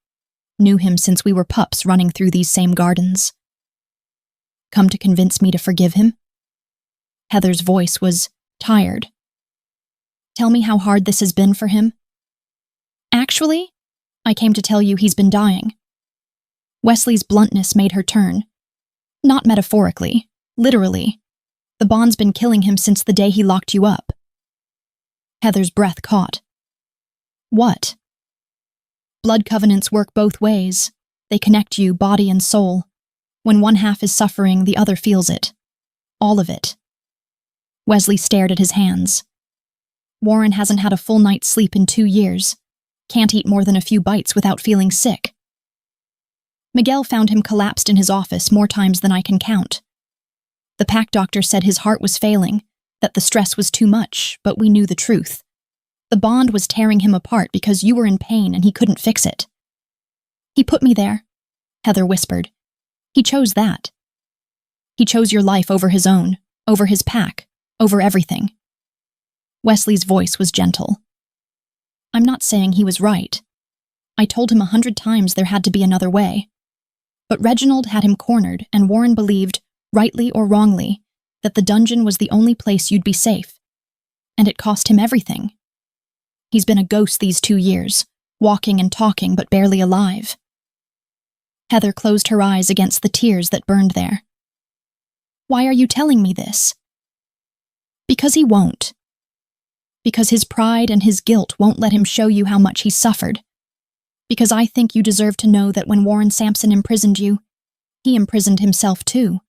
Knew him since we were pups running through these same gardens. Come to convince me to forgive him? Heather's voice was tired. Tell me how hard this has been for him? Actually, I came to tell you he's been dying. Wesley's bluntness made her turn. Not metaphorically, literally. The bond's been killing him since the day he locked you up. Heather's breath caught. What? Blood covenants work both ways. They connect you, body and soul. When one half is suffering, the other feels it. All of it. Wesley stared at his hands. Warren hasn't had a full night's sleep in 2 years. Can't eat more than a few bites without feeling sick. Miguel found him collapsed in his office more times than I can count. The pack doctor said his heart was failing, that the stress was too much, but we knew the truth. The bond was tearing him apart because you were in pain and he couldn't fix it. He put me there, Heather whispered. He chose that. He chose your life over his own, over his pack, over everything. Wesley's voice was gentle. I'm not saying he was right. I told him 100 times there had to be another way. But Reginald had him cornered, and Warren believed, rightly or wrongly, that the dungeon was the only place you'd be safe. And it cost him everything. He's been a ghost these 2 years, walking and talking but barely alive. Heather closed her eyes against the tears that burned there. Why are you telling me this? Because he won't. Because his pride and his guilt won't let him show you how much he's suffered. Because I think you deserve to know that when Warren Sampson imprisoned you, he imprisoned himself too.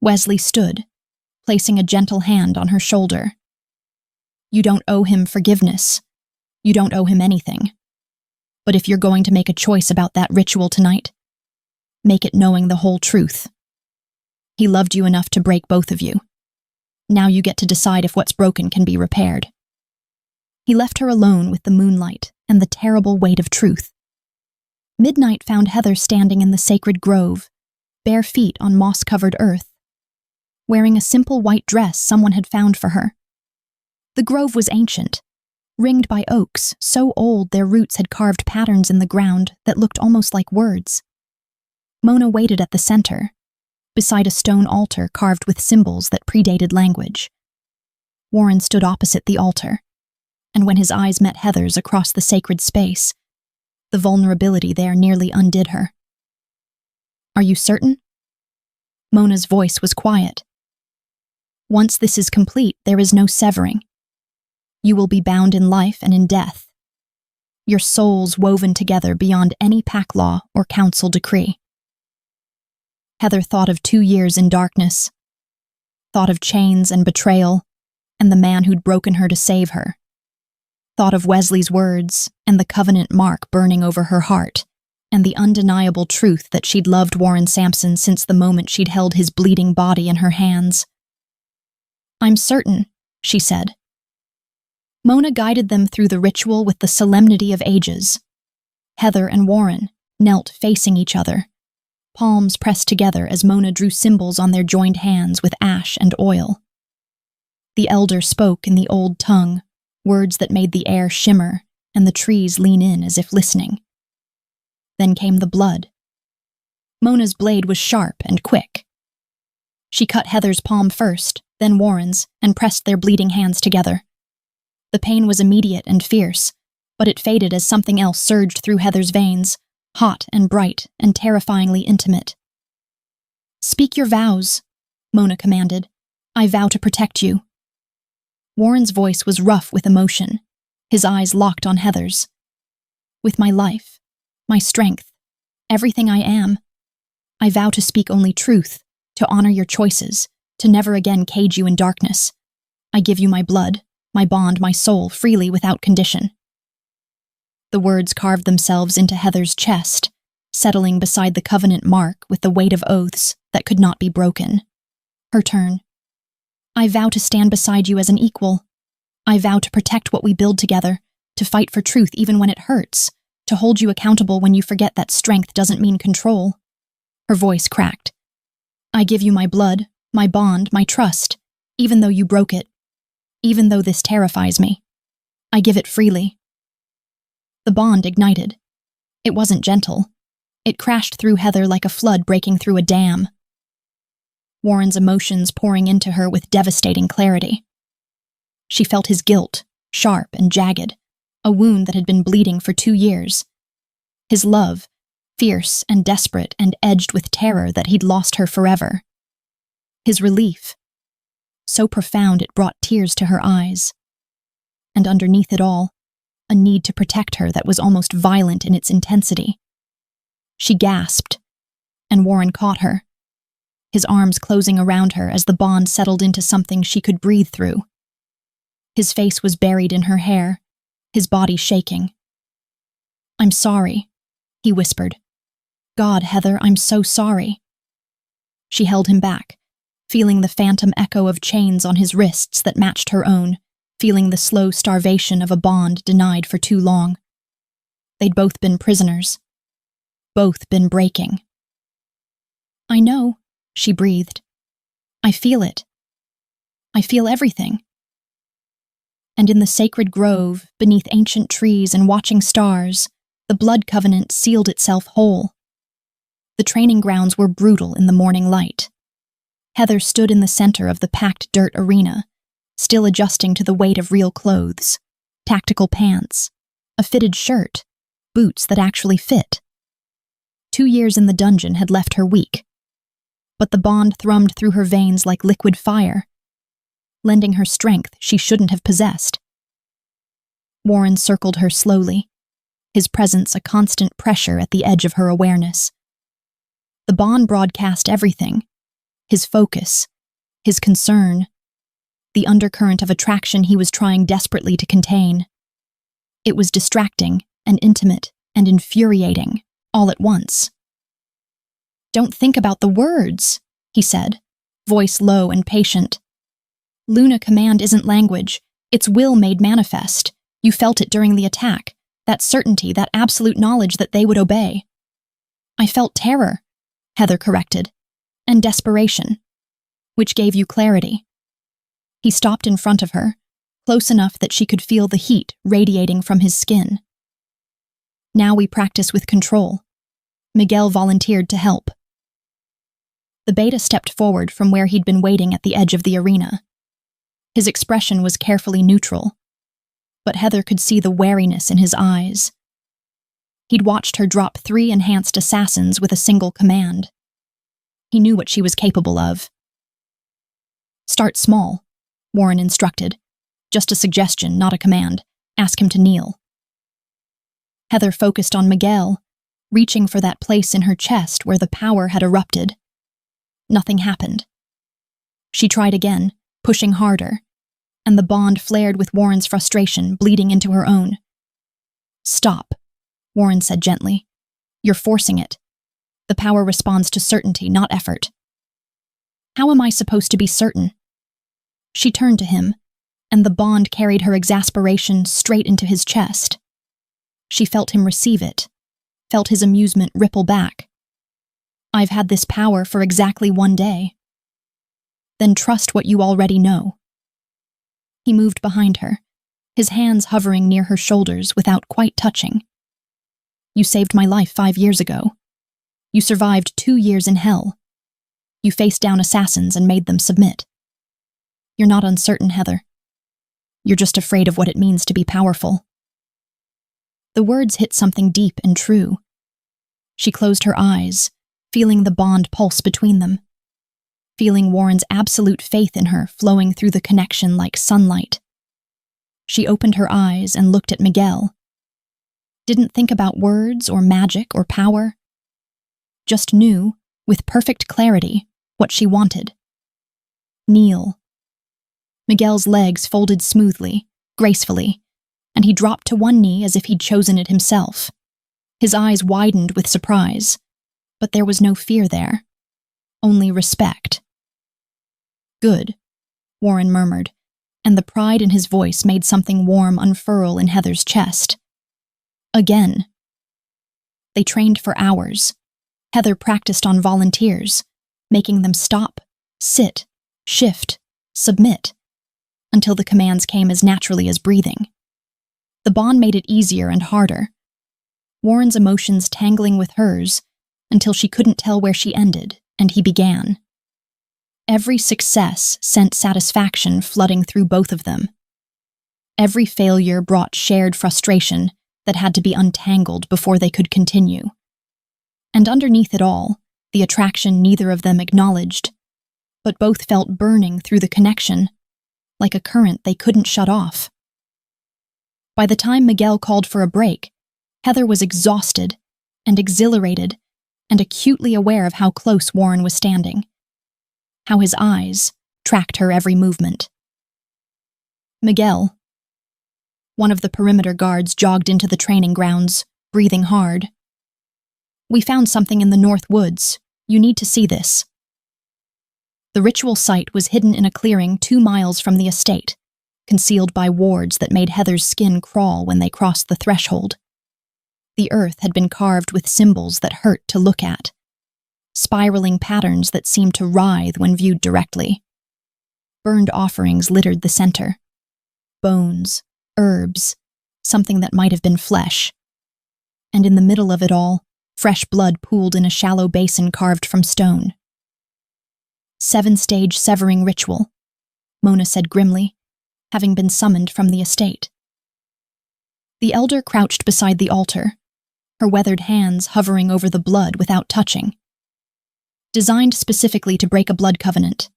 Wesley stood, placing a gentle hand on her shoulder. You don't owe him forgiveness. You don't owe him anything. But if you're going to make a choice about that ritual tonight, make it knowing the whole truth. He loved you enough to break both of you. Now you get to decide if what's broken can be repaired. He left her alone with the moonlight and the terrible weight of truth. Midnight found Heather standing in the sacred grove, bare feet on moss-covered earth. wearing a simple white dress someone had found for her. The grove was ancient, ringed by oaks so old their roots had carved patterns in the ground that looked almost like words. Mona waited at the center, beside a stone altar carved with symbols that predated language. Warren stood opposite the altar, and when his eyes met Heather's across the sacred space, the vulnerability there nearly undid her. "Are you certain?" Mona's voice was quiet. "Once this is complete, there is no severing. You will be bound in life and in death, your souls woven together beyond any pack law or council decree." Heather thought of 2 years in darkness, thought of chains and betrayal, and the man who'd broken her to save her, thought of Wesley's words and the covenant mark burning over her heart, and the undeniable truth that she'd loved Warren Sampson since the moment she'd held his bleeding body in her hands. "I'm certain," she said. Mona guided them through the ritual with the solemnity of ages. Heather and Warren knelt facing each other, palms pressed together as Mona drew symbols on their joined hands with ash and oil. The elder spoke in the old tongue, words that made the air shimmer and the trees lean in as if listening. Then came the blood. Mona's blade was sharp and quick. She cut Heather's palm first, then Warren's, and pressed their bleeding hands together. The pain was immediate and fierce, but it faded as something else surged through Heather's veins, hot and bright and terrifyingly intimate. "Speak your vows," Mona commanded. "I vow to protect you." Warren's voice was rough with emotion, his eyes locked on Heather's. "With my life, my strength, everything I am, I vow to speak only truth, to honor your choices, to never again cage you in darkness. I give you my blood, my bond, my soul, freely without condition." The words carved themselves into Heather's chest, settling beside the covenant mark with the weight of oaths that could not be broken. Her turn. "I vow to stand beside you as an equal. I vow to protect what we build together, to fight for truth even when it hurts, to hold you accountable when you forget that strength doesn't mean control." Her voice cracked. "I give you my blood, my bond, my trust, even though you broke it, even though this terrifies me. I give it freely." The bond ignited. It wasn't gentle. It crashed through Heather like a flood breaking through a dam. Warren's emotions pouring into her with devastating clarity. She felt his guilt, sharp and jagged, a wound that had been bleeding for 2 years. His love, fierce and desperate and edged with terror that he'd lost her forever. His relief, so profound it brought tears to her eyes. And underneath it all, a need to protect her that was almost violent in its intensity. She gasped, and Warren caught her, his arms closing around her as the bond settled into something she could breathe through. His face was buried in her hair, his body shaking. "I'm sorry," he whispered. "God, Heather, I'm so sorry." She held him back, feeling the phantom echo of chains on his wrists that matched her own, feeling the slow starvation of a bond denied for too long. They'd both been prisoners. Both been breaking. "I know," she breathed. "I feel it. I feel everything." And in the sacred grove, beneath ancient trees and watching stars, the blood covenant sealed itself whole. The training grounds were brutal in the morning light. Heather stood in the center of the packed dirt arena, still adjusting to the weight of real clothes, tactical pants, a fitted shirt, boots that actually fit. 2 years in the dungeon had left her weak, but the bond thrummed through her veins like liquid fire, lending her strength she shouldn't have possessed. Warren circled her slowly, his presence a constant pressure at the edge of her awareness. The bond broadcast everything, his focus, his concern, the undercurrent of attraction he was trying desperately to contain. It was distracting and intimate and infuriating, all at once. "Don't think about the words," he said, voice low and patient. "Luna command isn't language, it's will made manifest. You felt it during the attack, that certainty, that absolute knowledge that they would obey." "I felt terror," Heather corrected, "and desperation. which gave you clarity. He stopped in front of her, close enough that she could feel the heat radiating from his skin. Now we practice with control. Miguel volunteered to help. The beta stepped forward from where he'd been waiting at the edge of the arena. His expression was carefully neutral, but Heather could see the wariness in his eyes. He'd watched her drop 3 enhanced assassins with a single command. He knew what she was capable of. Start small, Warren instructed. Just a suggestion, not a command. Ask him to kneel. Heather focused on Miguel, reaching for that place in her chest where the power had erupted. Nothing happened. She tried again, pushing harder, and the bond flared with Warren's frustration, bleeding into her own. Stop, Warren said gently. You're forcing it. The power responds to certainty, not effort. How am I supposed to be certain? She turned to him, and the bond carried her exasperation straight into his chest. She felt him receive it, felt his amusement ripple back. I've had this power for exactly 1 day. Then trust what you already know. He moved behind her, his hands hovering near her shoulders without quite touching. You saved my life 5 years ago. You survived 2 years in hell. You faced down assassins and made them submit. You're not uncertain, Heather. You're just afraid of what it means to be powerful. The words hit something deep and true. She closed her eyes, feeling the bond pulse between them, feeling Warren's absolute faith in her flowing through the connection like sunlight. She opened her eyes and looked at Miguel. Didn't think about words or magic or power. Just knew, with perfect clarity, what she wanted. Kneel. Miguel's legs folded smoothly, gracefully, and he dropped to one knee as if he'd chosen it himself. His eyes widened with surprise, but there was no fear there, only respect. Good, Warren murmured, and the pride in his voice made something warm unfurl in Heather's chest. Again. They trained for hours. Heather practiced on volunteers, making them stop, sit, shift, submit, until the commands came as naturally as breathing. The bond made it easier and harder, Warren's emotions tangling with hers until she couldn't tell where she ended, and he began. Every success sent satisfaction flooding through both of them. Every failure brought shared frustration that had to be untangled before they could continue. And underneath it all, the attraction neither of them acknowledged, but both felt burning through the connection, like a current they couldn't shut off. By the time Miguel called for a break, Heather was exhausted and exhilarated and acutely aware of how close Warren was standing, how his eyes tracked her every movement. Miguel. One of the perimeter guards jogged into the training grounds, breathing hard. We found something in the North Woods. You need to see this. The ritual site was hidden in a clearing 2 miles from the estate, concealed by wards that made Heather's skin crawl when they crossed the threshold. The earth had been carved with symbols that hurt to look at, spiraling patterns that seemed to writhe when viewed directly. Burned offerings littered the center. Bones, herbs, something that might have been flesh. And in the middle of it all, fresh blood pooled in a shallow basin carved from stone. 7-stage severing ritual, Mona said grimly, having been summoned from the estate. The elder crouched beside the altar, her weathered hands hovering over the blood without touching. Designed specifically to break a blood covenant,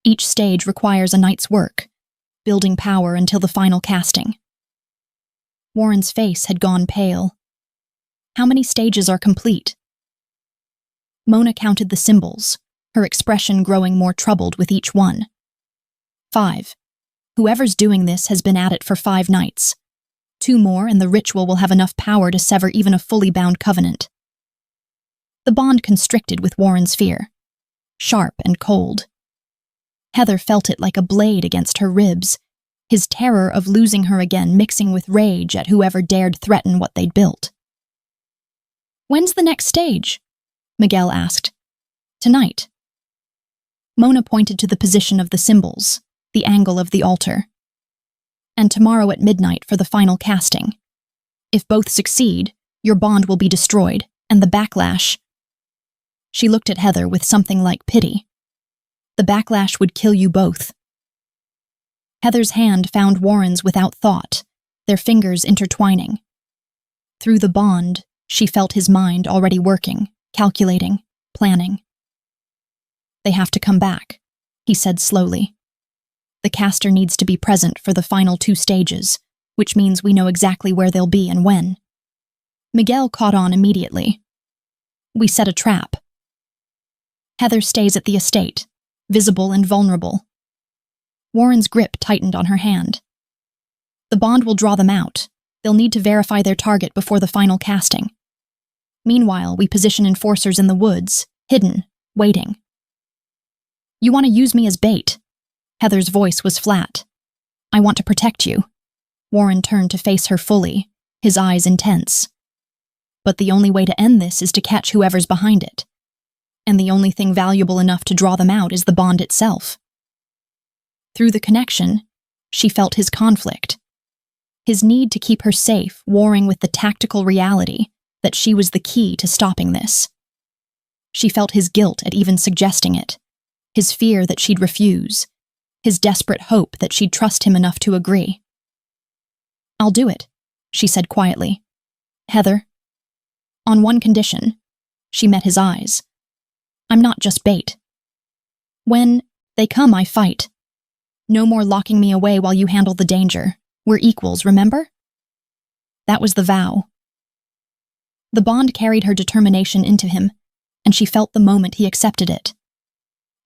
each stage requires a night's work, building power until the final casting. Warren's face had gone pale. How many stages are complete? Mona counted the symbols, her expression growing more troubled with each one. 5. Whoever's doing this has been at it for 5 nights. 2 more and the ritual will have enough power to sever even a fully bound covenant. The bond constricted with Warren's fear, sharp and cold. Heather felt it like a blade against her ribs, his terror of losing her again mixing with rage at whoever dared threaten what they'd built. When's the next stage? Miguel asked. Tonight. Mona pointed to the position of the symbols, the angle of the altar. And tomorrow at midnight for the final casting. If both succeed, your bond will be destroyed, and the backlash— She looked at Heather with something like pity. The backlash would kill you both. Heather's hand found Warren's without thought, their fingers intertwining. Through the bond, she felt his mind already working, calculating, planning. They have to come back, he said slowly. The caster needs to be present for the final 2 stages, which means we know exactly where they'll be and when. Miguel caught on immediately. We set a trap. Heather stays at the estate, visible and vulnerable. Warren's grip tightened on her hand. The bond will draw them out. They'll need to verify their target before the final casting. Meanwhile, we position enforcers in the woods, hidden, waiting. You want to use me as bait? Heather's voice was flat. I want to protect you. Warren turned to face her fully, his eyes intense. But the only way to end this is to catch whoever's behind it. And the only thing valuable enough to draw them out is the bond itself. Through the connection, she felt his conflict. His need to keep her safe, warring with the tactical reality that she was the key to stopping this. She felt his guilt at even suggesting it, his fear that she'd refuse, his desperate hope that she'd trust him enough to agree. I'll do it, she said quietly. Heather. On one condition. She met his eyes. I'm not just bait. When they come, I fight. No more locking me away while you handle the danger. We're equals, remember? That was the vow. The bond carried her determination into him, and she felt the moment he accepted it.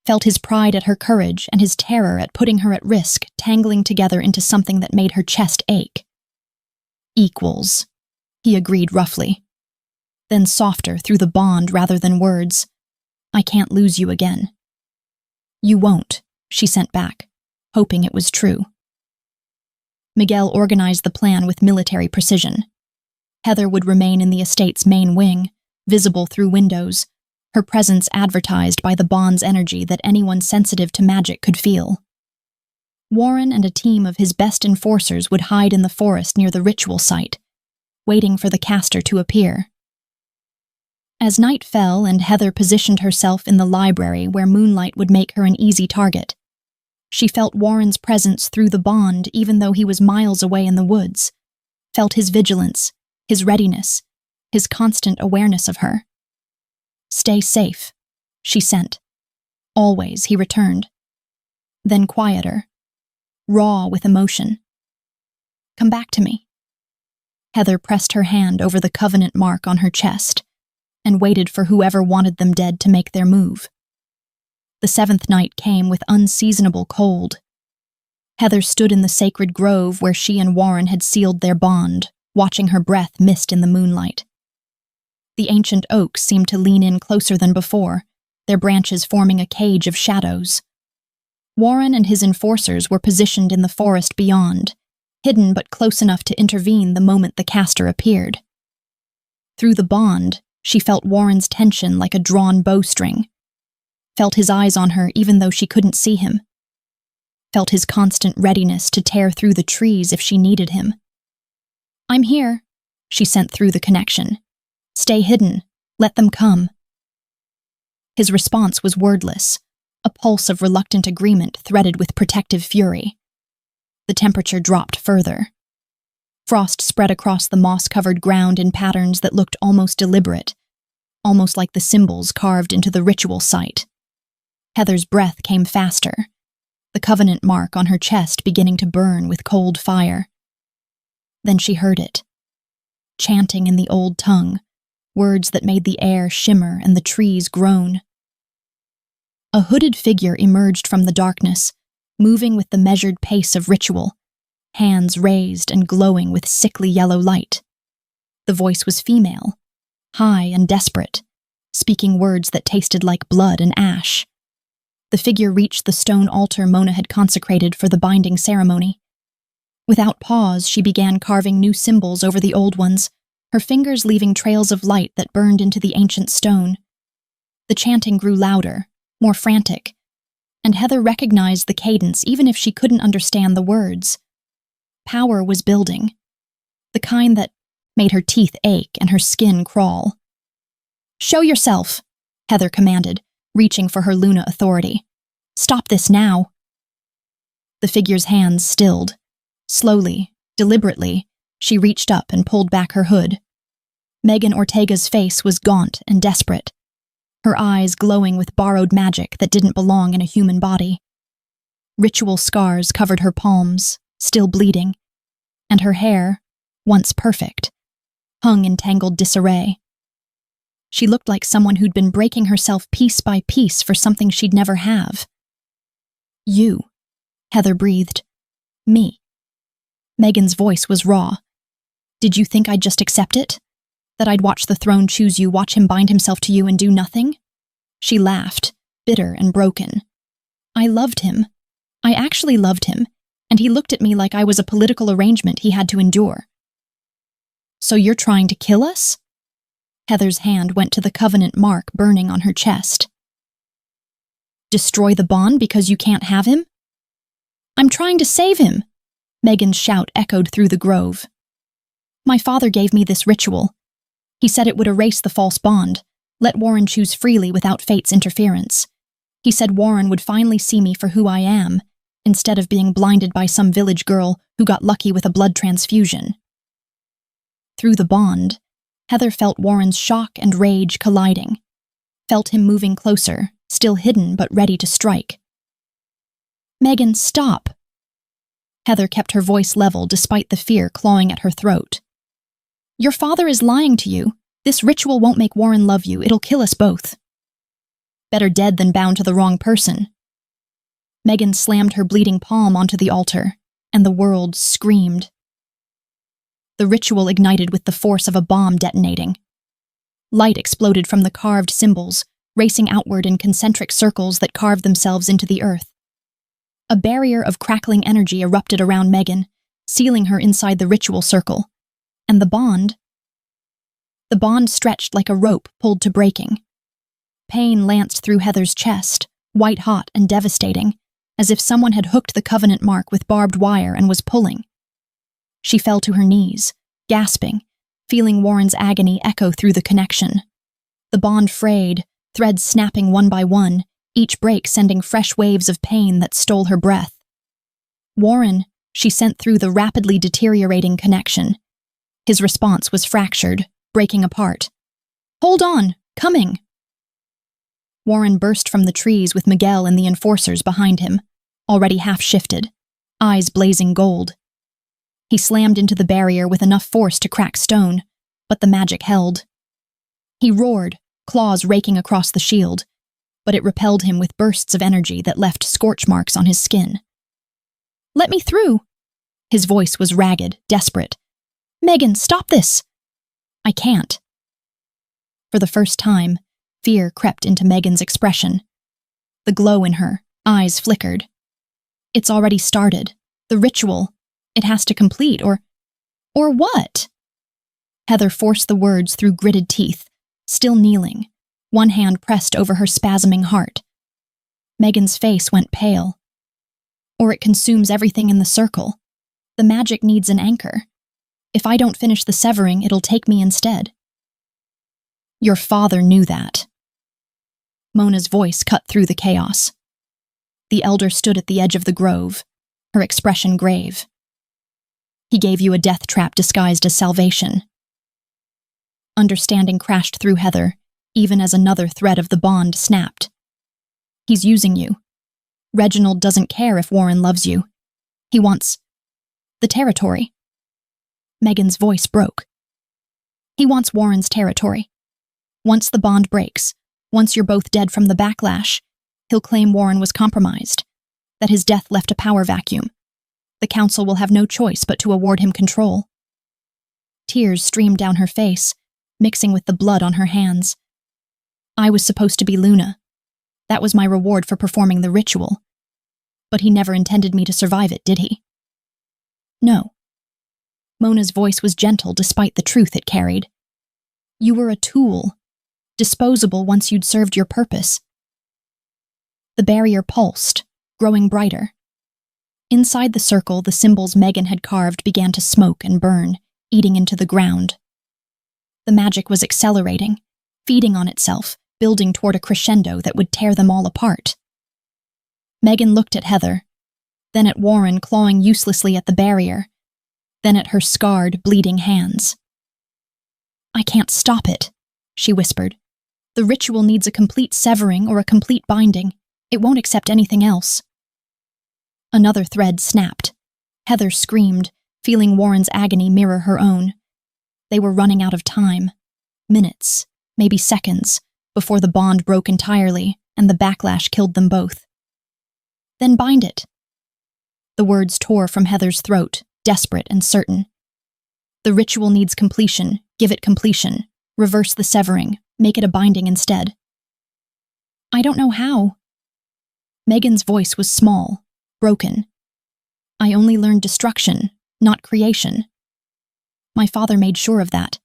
Felt his pride at her courage and his terror at putting her at risk, tangling together into something that made her chest ache. Equals, he agreed roughly. Then softer through the bond rather than words. I can't lose you again. You won't, she sent back, hoping it was true. Miguel organized the plan with military precision. Heather would remain in the estate's main wing, visible through windows, her presence advertised by the bond's energy that anyone sensitive to magic could feel. Warren and a team of his best enforcers would hide in the forest near the ritual site, waiting for the caster to appear. As night fell and Heather positioned herself in the library where moonlight would make her an easy target, she felt Warren's presence through the bond even though he was miles away in the woods, felt his vigilance, his readiness, his constant awareness of her. Stay safe, she sent. Always, he returned. Then quieter, raw with emotion. Come back to me. Heather pressed her hand over the covenant mark on her chest and waited for whoever wanted them dead to make their move. The 7th night came with unseasonable cold. Heather stood in the sacred grove where she and Warren had sealed their bond, watching her breath mist in the moonlight. The ancient oaks seemed to lean in closer than before, their branches forming a cage of shadows. Warren and his enforcers were positioned in the forest beyond, hidden but close enough to intervene the moment the caster appeared. Through the bond, she felt Warren's tension like a drawn bowstring. Felt his eyes on her even though she couldn't see him. Felt his constant readiness to tear through the trees if she needed him. I'm here, she sent through the connection. Stay hidden. Let them come. His response was wordless, a pulse of reluctant agreement threaded with protective fury. The temperature dropped further. Frost spread across the moss-covered ground in patterns that looked almost deliberate, almost like the symbols carved into the ritual site. Heather's breath came faster, the covenant mark on her chest beginning to burn with cold fire. Then she heard it, chanting in the old tongue, words that made the air shimmer and the trees groan. A hooded figure emerged from the darkness, moving with the measured pace of ritual, hands raised and glowing with sickly yellow light. The voice was female, high and desperate, speaking words that tasted like blood and ash. The figure reached the stone altar Mona had consecrated for the binding ceremony. Without pause, she began carving new symbols over the old ones, her fingers leaving trails of light that burned into the ancient stone. The chanting grew louder, more frantic, and Heather recognized the cadence even if she couldn't understand the words. Power was building, the kind that made her teeth ache and her skin crawl. "Show yourself," Heather commanded, reaching for her Luna authority. "Stop this now." The figure's hands stilled. Slowly, deliberately, she reached up and pulled back her hood. Megan Ortega's face was gaunt and desperate, her eyes glowing with borrowed magic that didn't belong in a human body. Ritual scars covered her palms, still bleeding, and her hair, once perfect, hung in tangled disarray. She looked like someone who'd been breaking herself piece by piece for something she'd never have. "You," Heather breathed. "Me." Megan's voice was raw. "Did you think I'd just accept it? That I'd watch the throne choose you, watch him bind himself to you and do nothing?" She laughed, bitter and broken. "I loved him. I actually loved him, and he looked at me like I was a political arrangement he had to endure." "So you're trying to kill us?" Heather's hand went to the covenant mark burning on her chest. "Destroy the bond because you can't have him?" "I'm trying to save him," Megan's shout echoed through the grove. "My father gave me this ritual. He said it would erase the false bond, let Warren choose freely without fate's interference. He said Warren would finally see me for who I am, instead of being blinded by some village girl who got lucky with a blood transfusion." Through the bond, Heather felt Warren's shock and rage colliding, felt him moving closer, still hidden but ready to strike. "Megan, stop." Heather kept her voice level despite the fear clawing at her throat. "Your father is lying to you. This ritual won't make Warren love you. It'll kill us both. Better dead than bound to the wrong person." Megan slammed her bleeding palm onto the altar, and the world screamed. The ritual ignited with the force of a bomb detonating. Light exploded from the carved symbols, racing outward in concentric circles that carved themselves into the earth. A barrier of crackling energy erupted around Megan, sealing her inside the ritual circle, and the bond stretched like a rope pulled to breaking. Pain lanced through Heather's chest, white-hot and devastating, as if someone had hooked the covenant mark with barbed wire and was pulling. She fell to her knees, gasping, feeling Warren's agony echo through the connection. The bond frayed, threads snapping one by one, each break sending fresh waves of pain that stole her breath. Warren, she sent through the rapidly deteriorating connection. His response was fractured, breaking apart. "Hold on, coming!" Warren burst from the trees with Miguel and the enforcers behind him, already half-shifted, eyes blazing gold. He slammed into the barrier with enough force to crack stone, but the magic held. He roared, claws raking across the shield, but it repelled him with bursts of energy that left scorch marks on his skin. "Let me through!" His voice was ragged, desperate. "Megan, stop this!" "I can't." For the first time, fear crept into Megan's expression. The glow in her eyes flickered. "It's already started. The ritual. It has to complete, or what?" Heather forced the words through gritted teeth, still kneeling, one hand pressed over her spasming heart. Megan's face went pale. "Or it consumes everything in the circle. The magic needs an anchor. If I don't finish the severing, it'll take me instead." "Your father knew that." Mona's voice cut through the chaos. The elder stood at the edge of the grove, her expression grave. "He gave you a death trap disguised as salvation." Understanding crashed through Heather, even as another thread of the bond snapped. "He's using you. Reginald doesn't care if Warren loves you. He wants the territory." Megan's voice broke. "He wants Warren's territory. Once the bond breaks, once you're both dead from the backlash, he'll claim Warren was compromised, that his death left a power vacuum. The council will have no choice but to award him control." Tears streamed down her face, mixing with the blood on her hands. "I was supposed to be Luna. That was my reward for performing the ritual. But he never intended me to survive it, did he?" "No." Mona's voice was gentle despite the truth it carried. "You were a tool, disposable once you'd served your purpose." The barrier pulsed, growing brighter. Inside the circle, the symbols Megan had carved began to smoke and burn, eating into the ground. The magic was accelerating, feeding on itself, building toward a crescendo that would tear them all apart. Megan looked at Heather, then at Warren clawing uselessly at the barrier, then at her scarred, bleeding hands. "I can't stop it," she whispered. "The ritual needs a complete severing or a complete binding. It won't accept anything else." Another thread snapped. Heather screamed, feeling Warren's agony mirror her own. They were running out of time. Minutes, maybe seconds, before the bond broke entirely and the backlash killed them both. "Then bind it." The words tore from Heather's throat, desperate and certain. "The ritual needs completion. Give it completion. Reverse the severing. Make it a binding instead." "I don't know how." Megan's voice was small, broken. "I only learned destruction, not creation. My father made sure of that."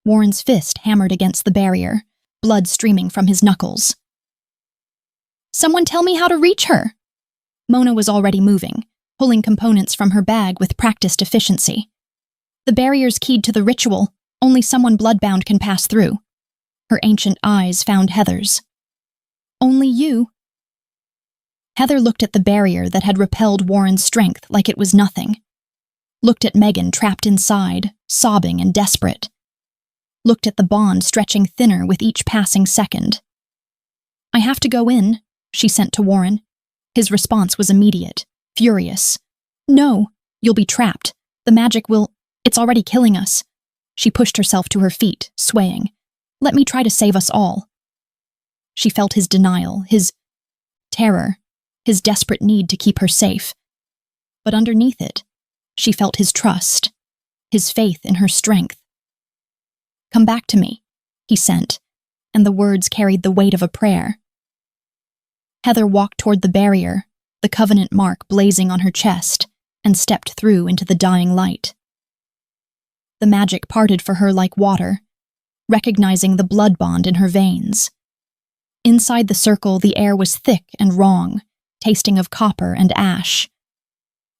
Warren's fist hammered against the barrier, blood streaming from his knuckles. "Someone tell me how to reach her!" Mona was already moving, pulling components from her bag with practiced efficiency. "The barrier's keyed to the ritual. Only someone bloodbound can pass through." Her ancient eyes found Heather's. "Only you?" Heather looked at the barrier that had repelled Warren's strength like it was nothing. Looked at Megan trapped inside, sobbing and desperate. Looked at the bond stretching thinner with each passing second. "I have to go in," she sent to Warren. His response was immediate, furious. "No, you'll be trapped. The magic will... It's already killing us." She pushed herself to her feet, swaying. "Let me try to save us all." She felt his denial, his terror, his desperate need to keep her safe. But underneath it, she felt his trust, his faith in her strength. "Come back to me," he sent, and the words carried the weight of a prayer. Heather walked toward the barrier, the covenant mark blazing on her chest, and stepped through into the dying light. The magic parted for her like water, recognizing the blood bond in her veins. Inside the circle, the air was thick and wrong, tasting of copper and ash.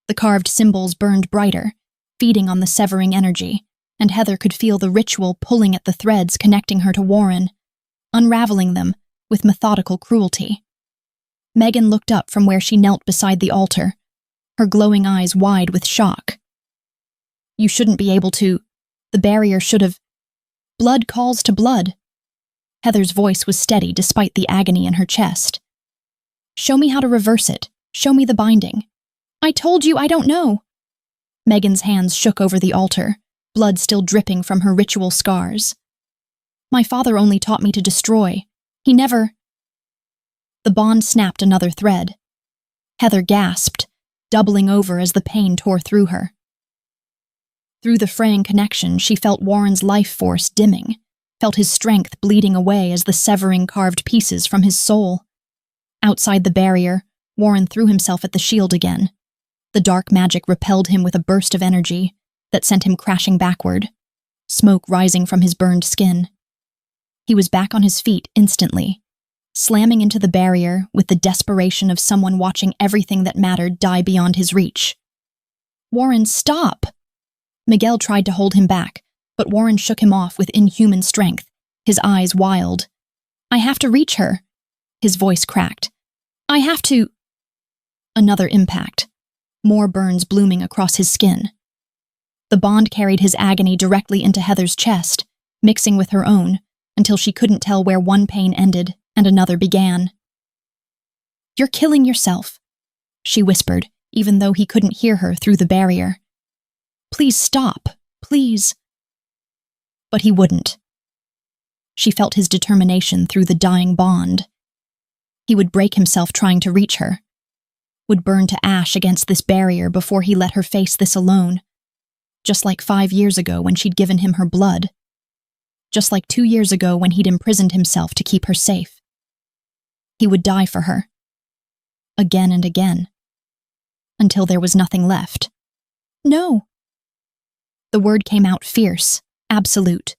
The carved symbols burned brighter, feeding on the severing energy, and Heather could feel the ritual pulling at the threads connecting her to Warren, unraveling them with methodical cruelty. Megan looked up from where she knelt beside the altar, her glowing eyes wide with shock. "You shouldn't be able to. The barrier should have. Blood calls to blood." Heather's voice was steady despite the agony in her chest. "Show me how to reverse it. Show me the binding." "I told you I don't know." Megan's hands shook over the altar, blood still dripping from her ritual scars. "My father only taught me to destroy. He never..." The bond snapped another thread. Heather gasped, doubling over as the pain tore through her. Through the fraying connection, she felt Warren's life force dimming, felt his strength bleeding away as the severing carved pieces from his soul. Outside the barrier, Warren threw himself at the shield again. The dark magic repelled him with a burst of energy that sent him crashing backward, smoke rising from his burned skin. He was back on his feet instantly, slamming into the barrier with the desperation of someone watching everything that mattered die beyond his reach. "Warren, stop!" Miguel tried to hold him back, but Warren shook him off with inhuman strength, his eyes wild. "I have to reach her." His voice cracked. "I have to..." Another impact, more burns blooming across his skin. The bond carried his agony directly into Heather's chest, mixing with her own, until she couldn't tell where one pain ended and another began. "You're killing yourself," she whispered, even though he couldn't hear her through the barrier. "Please stop, please." But he wouldn't. She felt his determination through the dying bond. He would break himself trying to reach her, would burn to ash against this barrier before he let her face this alone, just like 5 years ago when she'd given him her blood, just like 2 years ago when he'd imprisoned himself to keep her safe. He would die for her, again and again, until there was nothing left. "No!" The word came out fierce, absolute.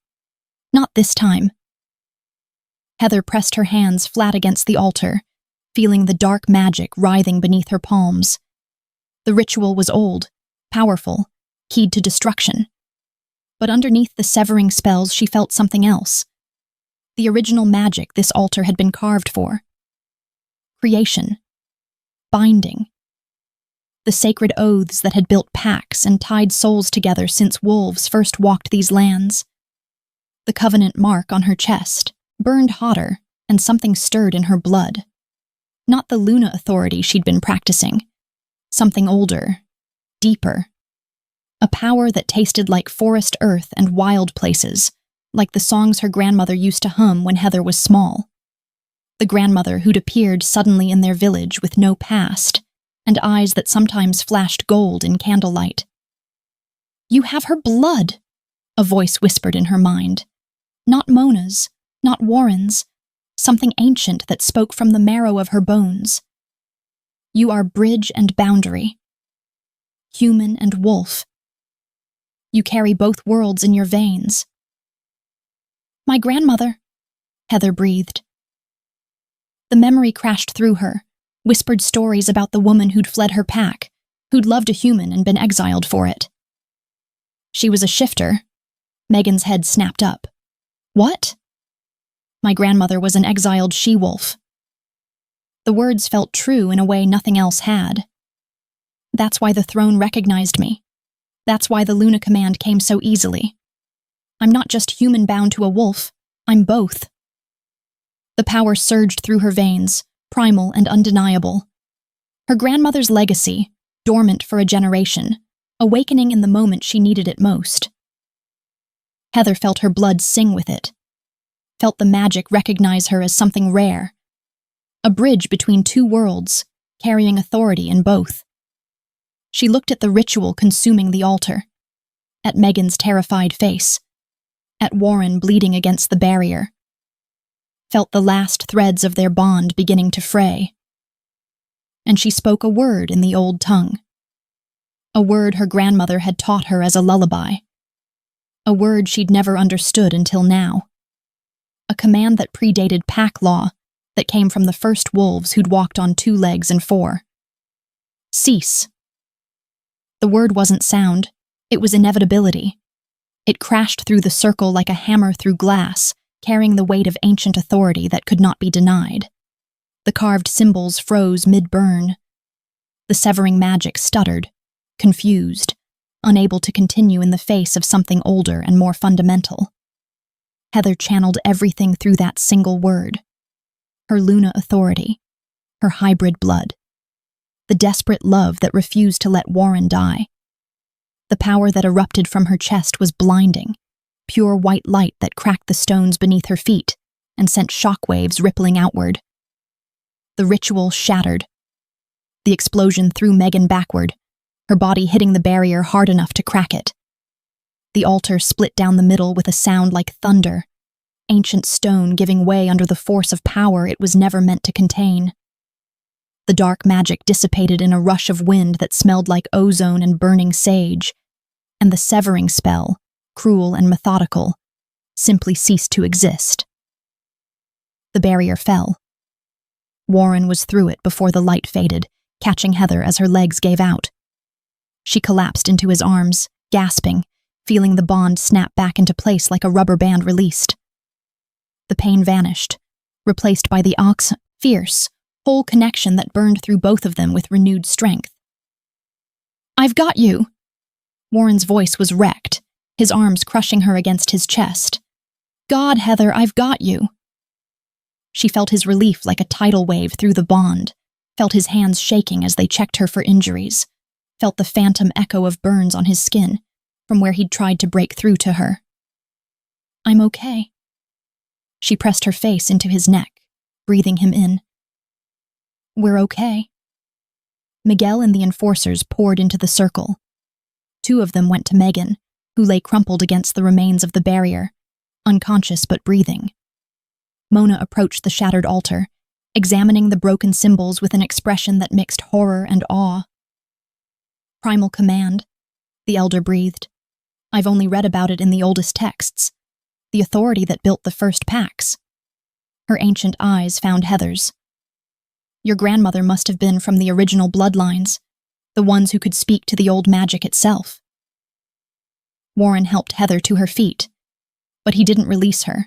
"Not this time." Heather pressed her hands flat against the altar, feeling the dark magic writhing beneath her palms. The ritual was old, powerful, keyed to destruction. But underneath the severing spells, she felt something else. The original magic this altar had been carved for. Creation. Binding. The sacred oaths that had built pacts and tied souls together since wolves first walked these lands. The covenant mark on her chest burned hotter, and something stirred in her blood. Not the Luna authority she'd been practicing. Something older, deeper. A power that tasted like forest earth and wild places, like the songs her grandmother used to hum when Heather was small. The grandmother who'd appeared suddenly in their village with no past, and eyes that sometimes flashed gold in candlelight. "You have her blood," a voice whispered in her mind. Not Mona's, not Warren's, something ancient that spoke from the marrow of her bones. "You are bridge and boundary. Human and wolf. You carry both worlds in your veins." "My grandmother," Heather breathed. The memory crashed through her, whispered stories about the woman who'd fled her pack, who'd loved a human and been exiled for it. "She was a shifter." Megan's head snapped up. "What?" "My grandmother was an exiled she-wolf." The words felt true in a way nothing else had. "That's why the throne recognized me. That's why the Luna command came so easily. I'm not just human bound to a wolf, I'm both." The power surged through her veins, primal and undeniable. Her grandmother's legacy, dormant for a generation, awakening in the moment she needed it most. Heather felt her blood sing with it, felt the magic recognize her as something rare, a bridge between two worlds, carrying authority in both. She looked at the ritual consuming the altar, at Megan's terrified face, at Warren bleeding against the barrier, felt the last threads of their bond beginning to fray. And she spoke a word in the old tongue, a word her grandmother had taught her as a lullaby, a word she'd never understood until now, a command that predated pack law, that came from the first wolves who'd walked on 2 legs and 4. "Cease." The word wasn't sound, it was inevitability. It crashed through the circle like a hammer through glass, carrying the weight of ancient authority that could not be denied. The carved symbols froze mid-burn. The severing magic stuttered, confused, unable to continue in the face of something older and more fundamental. Heather channeled everything through that single word. Her Luna authority, her hybrid blood, the desperate love that refused to let Warren die. The power that erupted from her chest was blinding, pure white light that cracked the stones beneath her feet and sent shockwaves rippling outward. The ritual shattered. The explosion threw Megan backward, her body hitting the barrier hard enough to crack it. The altar split down the middle with a sound like thunder, ancient stone giving way under the force of power it was never meant to contain. The dark magic dissipated in a rush of wind that smelled like ozone and burning sage, and the severing spell, cruel and methodical, simply ceased to exist. The barrier fell. Warren was through it before the light faded, catching Heather as her legs gave out. She collapsed into his arms, gasping, feeling the bond snap back into place like a rubber band released. The pain vanished, replaced by the fierce, whole connection that burned through both of them with renewed strength. "I've got you!" Warren's voice was wrecked, his arms crushing her against his chest. "God, Heather, I've got you!" She felt his relief like a tidal wave through the bond, felt his hands shaking as they checked her for injuries, felt the phantom echo of burns on his skin from where he'd tried to break through to her. "I'm okay." She pressed her face into his neck, breathing him in. "We're okay." Miguel and the enforcers poured into the circle. 2 of them went to Megan, who lay crumpled against the remains of the barrier, unconscious but breathing. Mona approached the shattered altar, examining the broken symbols with an expression that mixed horror and awe. "Primal command," the elder breathed. "I've only read about it in the oldest texts. The authority that built the first packs." Her ancient eyes found Heather's. Your grandmother must have been from the original bloodlines, the ones who could speak to the old magic itself. Warren helped Heather to her feet, but he didn't release her,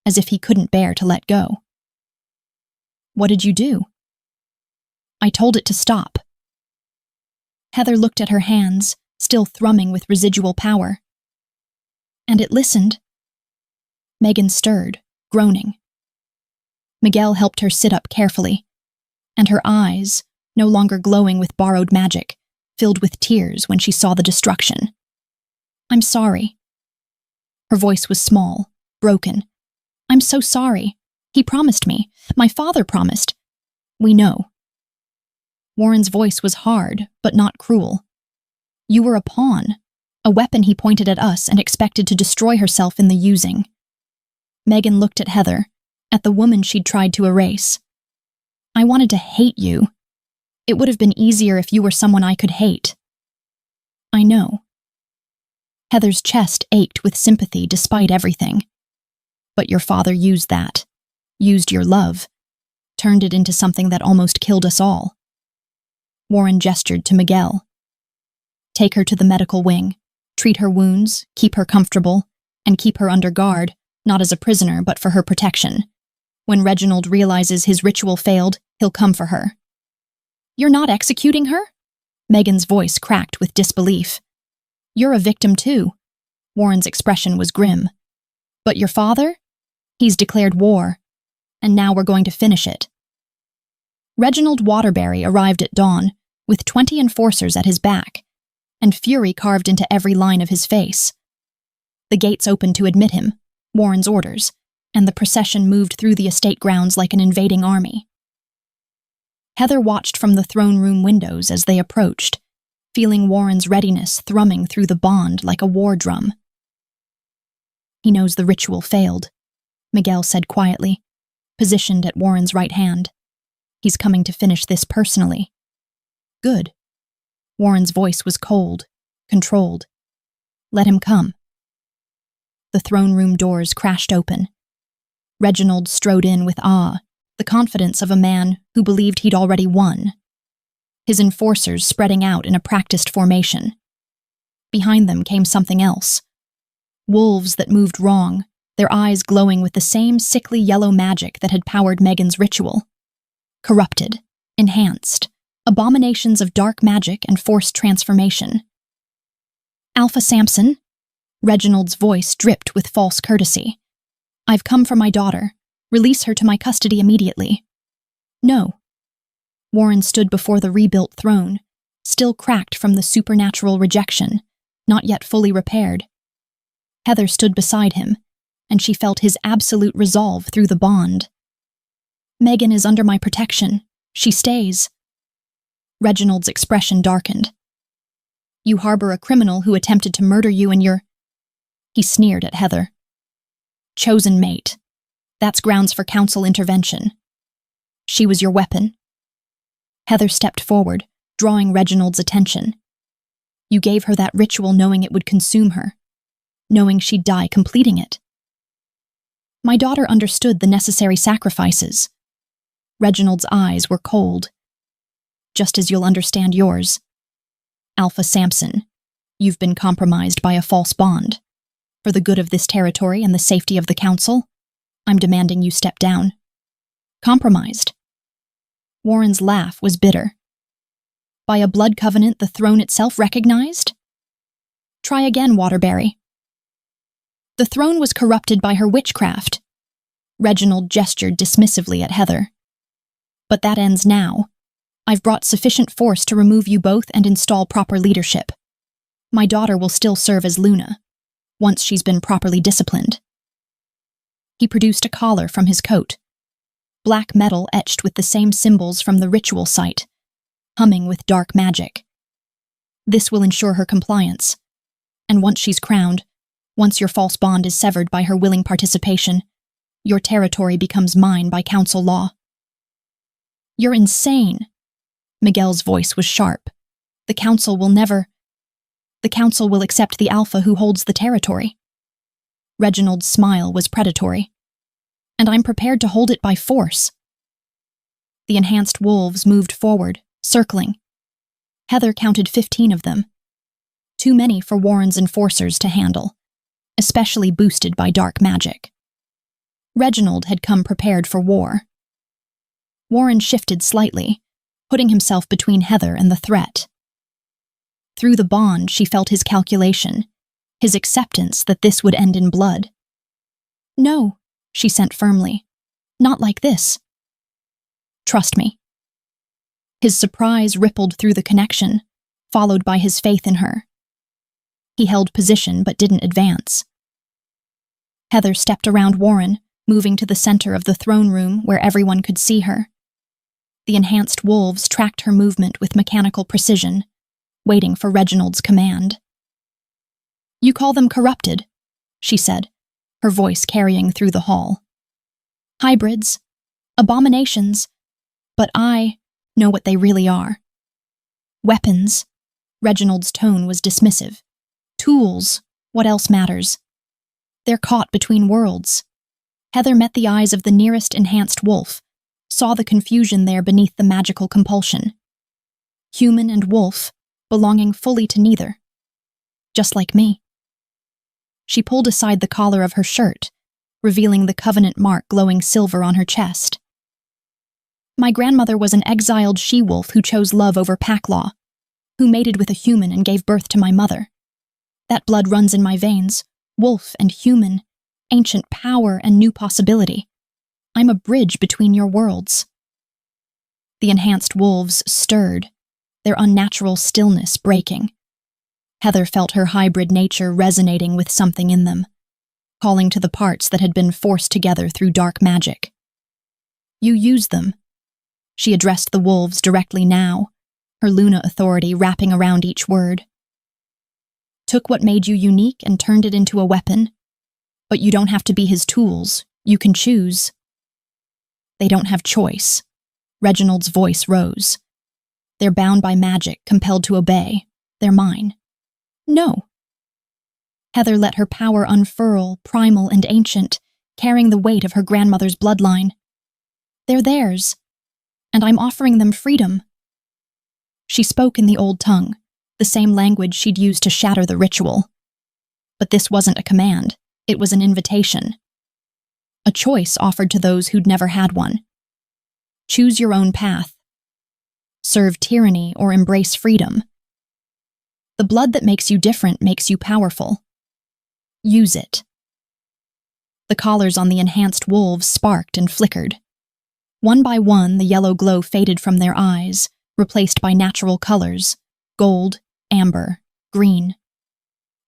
as if he couldn't bear to let go. What did you do? I told it to stop. Heather looked at her hands, still thrumming with residual power. And it listened. Megan stirred, groaning. Miguel helped her sit up carefully, and her eyes, no longer glowing with borrowed magic, filled with tears when she saw the destruction. I'm sorry. Her voice was small, broken. I'm so sorry. He promised me. My father promised. We know. Warren's voice was hard, but not cruel. You were a pawn, a weapon he pointed at us and expected to destroy herself in the using. Megan looked at Heather, at the woman she'd tried to erase. I wanted to hate you. It would have been easier if you were someone I could hate. I know. Heather's chest ached with sympathy despite everything. But your father used that, used your love, turned it into something that almost killed us all. Warren gestured to Miguel. Take her to the medical wing, treat her wounds, keep her comfortable, and keep her under guard, not as a prisoner but for her protection. When Reginald realizes his ritual failed, he'll come for her. You're not executing her? Megan's voice cracked with disbelief. You're a victim too. Warren's expression was grim. But your father? He's declared war, and now we're going to finish it. Reginald Waterbury arrived at dawn, with 20 enforcers at his back, and fury carved into every line of his face. The gates opened to admit him, Warren's orders, and the procession moved through the estate grounds like an invading army. Heather watched from the throne room windows as they approached, feeling Warren's readiness thrumming through the bond like a war drum. He knows the ritual failed, Miguel said quietly, positioned at Warren's right hand. He's coming to finish this personally. Good. Warren's voice was cold, controlled. Let him come. The throne room doors crashed open. Reginald strode in with awe, the confidence of a man who believed he'd already won. His enforcers spreading out in a practiced formation. Behind them came something else. Wolves that moved wrong, their eyes glowing with the same sickly yellow magic that had powered Megan's ritual. Corrupted, enhanced, abominations of dark magic and forced transformation. Alpha Samson, Reginald's voice dripped with false courtesy. I've come for my daughter. Release her to my custody immediately. No. Warren stood before the rebuilt throne, still cracked from the supernatural rejection, not yet fully repaired. Heather stood beside him, and she felt his absolute resolve through the bond. Megan is under my protection. She stays. Reginald's expression darkened. You harbor a criminal who attempted to murder you and your... He sneered at Heather. Chosen mate. That's grounds for council intervention. She was your weapon. Heather stepped forward, drawing Reginald's attention. You gave her that ritual knowing it would consume her, knowing she'd die completing it. My daughter understood the necessary sacrifices. Reginald's eyes were cold. Just as you'll understand yours. Alpha Samson, you've been compromised by a false bond. For the good of this territory and the safety of the council, I'm demanding you step down. Compromised. Warren's laugh was bitter. By a blood covenant the throne itself recognized? Try again, Waterbury. The throne was corrupted by her witchcraft. Reginald gestured dismissively at Heather. But that ends now. I've brought sufficient force to remove you both and install proper leadership. My daughter will still serve as Luna, once she's been properly disciplined. He produced a collar from his coat, black metal etched with the same symbols from the ritual site, humming with dark magic. This will ensure her compliance, and once she's crowned, once your false bond is severed by her willing participation, your territory becomes mine by council law. You're insane. Miguel's voice was sharp. The council will accept the alpha who holds the territory. Reginald's smile was predatory. And I'm prepared to hold it by force. The enhanced wolves moved forward, circling. Heather counted 15 of them. Too many for Warren's enforcers to handle, especially boosted by dark magic. Reginald had come prepared for war. Warren shifted slightly, putting himself between Heather and the threat. Through the bond, she felt his calculation, his acceptance that this would end in blood. "No," she sent firmly. "Not like this. Trust me." His surprise rippled through the connection, followed by his faith in her. He held position but didn't advance. Heather stepped around Warren, moving to the center of the throne room where everyone could see her. The enhanced wolves tracked her movement with mechanical precision, waiting for Reginald's command. "You call them corrupted," she said, her voice carrying through the hall. "Hybrids, abominations, but I know what they really are. Weapons," Reginald's tone was dismissive. "Tools, what else matters? They're caught between worlds." Heather met the eyes of the nearest enhanced wolf, saw the confusion there beneath the magical compulsion. Human and wolf, belonging fully to neither. Just like me. She pulled aside the collar of her shirt, revealing the covenant mark glowing silver on her chest. "My grandmother was an exiled she-wolf who chose love over pack law, who mated with a human and gave birth to my mother. That blood runs in my veins, wolf and human, ancient power and new possibility. I'm a bridge between your worlds." The enhanced wolves stirred, their unnatural stillness breaking. Heather felt her hybrid nature resonating with something in them, calling to the parts that had been forced together through dark magic. "You use them." She addressed the wolves directly now, her Luna authority wrapping around each word. "Took what made you unique and turned it into a weapon. But you don't have to be his tools. You can choose." "They don't have choice." Reginald's voice rose. "They're bound by magic, compelled to obey. They're mine." "No." Heather let her power unfurl, primal and ancient, carrying the weight of her grandmother's bloodline. "They're theirs, and I'm offering them freedom." She spoke in the old tongue, the same language she'd used to shatter the ritual. But this wasn't a command, it was an invitation. A choice offered to those who'd never had one. Choose your own path. Serve tyranny or embrace freedom. The blood that makes you different makes you powerful. Use it. The collars on the enhanced wolves sparked and flickered. One by one, the yellow glow faded from their eyes, replaced by natural colors, gold, amber, green.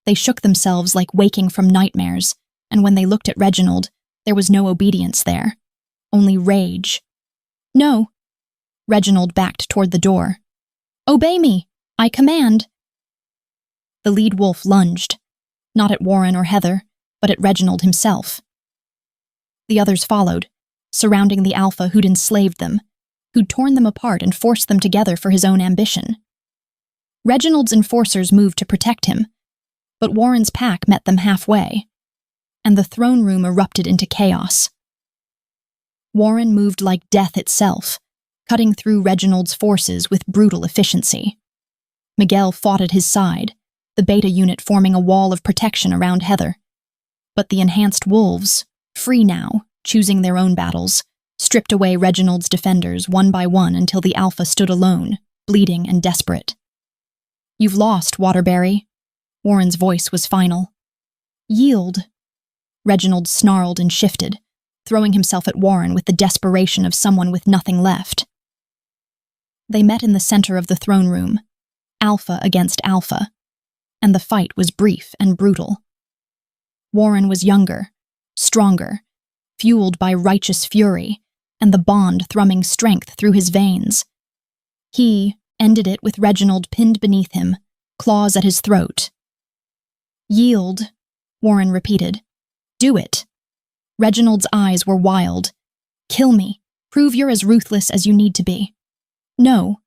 They shook themselves like waking from nightmares, and when they looked at Reginald, there was no obedience there, only rage. "No." Reginald backed toward the door. "Obey me! I command!" The lead wolf lunged, not at Warren or Heather, but at Reginald himself. The others followed, surrounding the alpha who'd enslaved them, who'd torn them apart and forced them together for his own ambition. Reginald's enforcers moved to protect him, but Warren's pack met them halfway, and the throne room erupted into chaos. Warren moved like death itself, cutting through Reginald's forces with brutal efficiency. Miguel fought at his side, the beta unit forming a wall of protection around Heather. But the enhanced wolves, free now, choosing their own battles, stripped away Reginald's defenders one by one until the alpha stood alone, bleeding and desperate. "You've lost, Waterbury." Warren's voice was final. "Yield." Reginald snarled and shifted, throwing himself at Warren with the desperation of someone with nothing left. They met in the center of the throne room, alpha against alpha, and the fight was brief and brutal. Warren was younger, stronger, fueled by righteous fury, and the bond thrumming strength through his veins. He ended it with Reginald pinned beneath him, claws at his throat. "Yield," Warren repeated. "Do it." Reginald's eyes were wild. "Kill me. Prove you're as ruthless as you need to be." "No."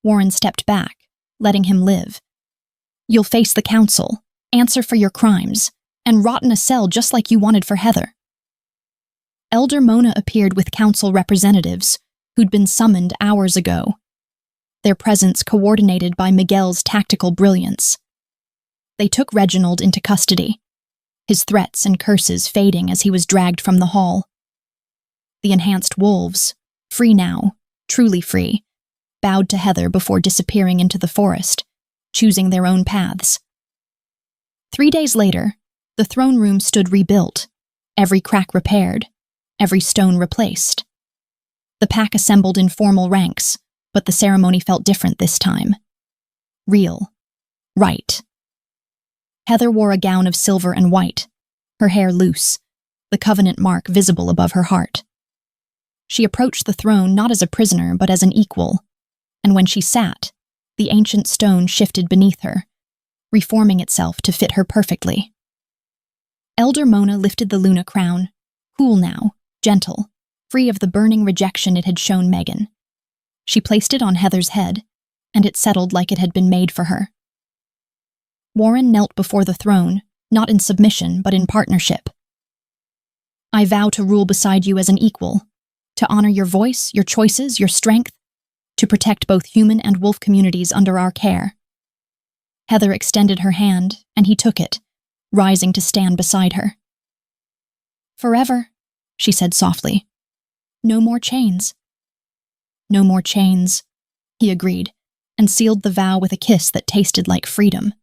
Warren stepped back, letting him live. "You'll face the council, answer for your crimes, and rot in a cell just like you wanted for Heather." Elder Mona appeared with council representatives, who'd been summoned hours ago, their presence coordinated by Miguel's tactical brilliance. They took Reginald into custody, his threats and curses fading as he was dragged from the hall. The enhanced wolves, free now, truly free, bowed to Heather before disappearing into the forest, choosing their own paths. 3 days later, the throne room stood rebuilt, every crack repaired, every stone replaced. The pack assembled in formal ranks, but the ceremony felt different this time. Real. Right. Heather wore a gown of silver and white, her hair loose, the covenant mark visible above her heart. She approached the throne not as a prisoner but as an equal, and when she sat, the ancient stone shifted beneath her, reforming itself to fit her perfectly. Elder Mona lifted the Luna crown, cool now, gentle, free of the burning rejection it had shown Megan. She placed it on Heather's head, and it settled like it had been made for her. Warren knelt before the throne, not in submission, but in partnership. I vow to rule beside you as an equal, to honor your voice, your choices, your strength, to protect both human and wolf communities under our care. Heather extended her hand, and he took it, rising to stand beside her. Forever, she said softly. No more chains. No more chains, he agreed, and sealed the vow with a kiss that tasted like freedom.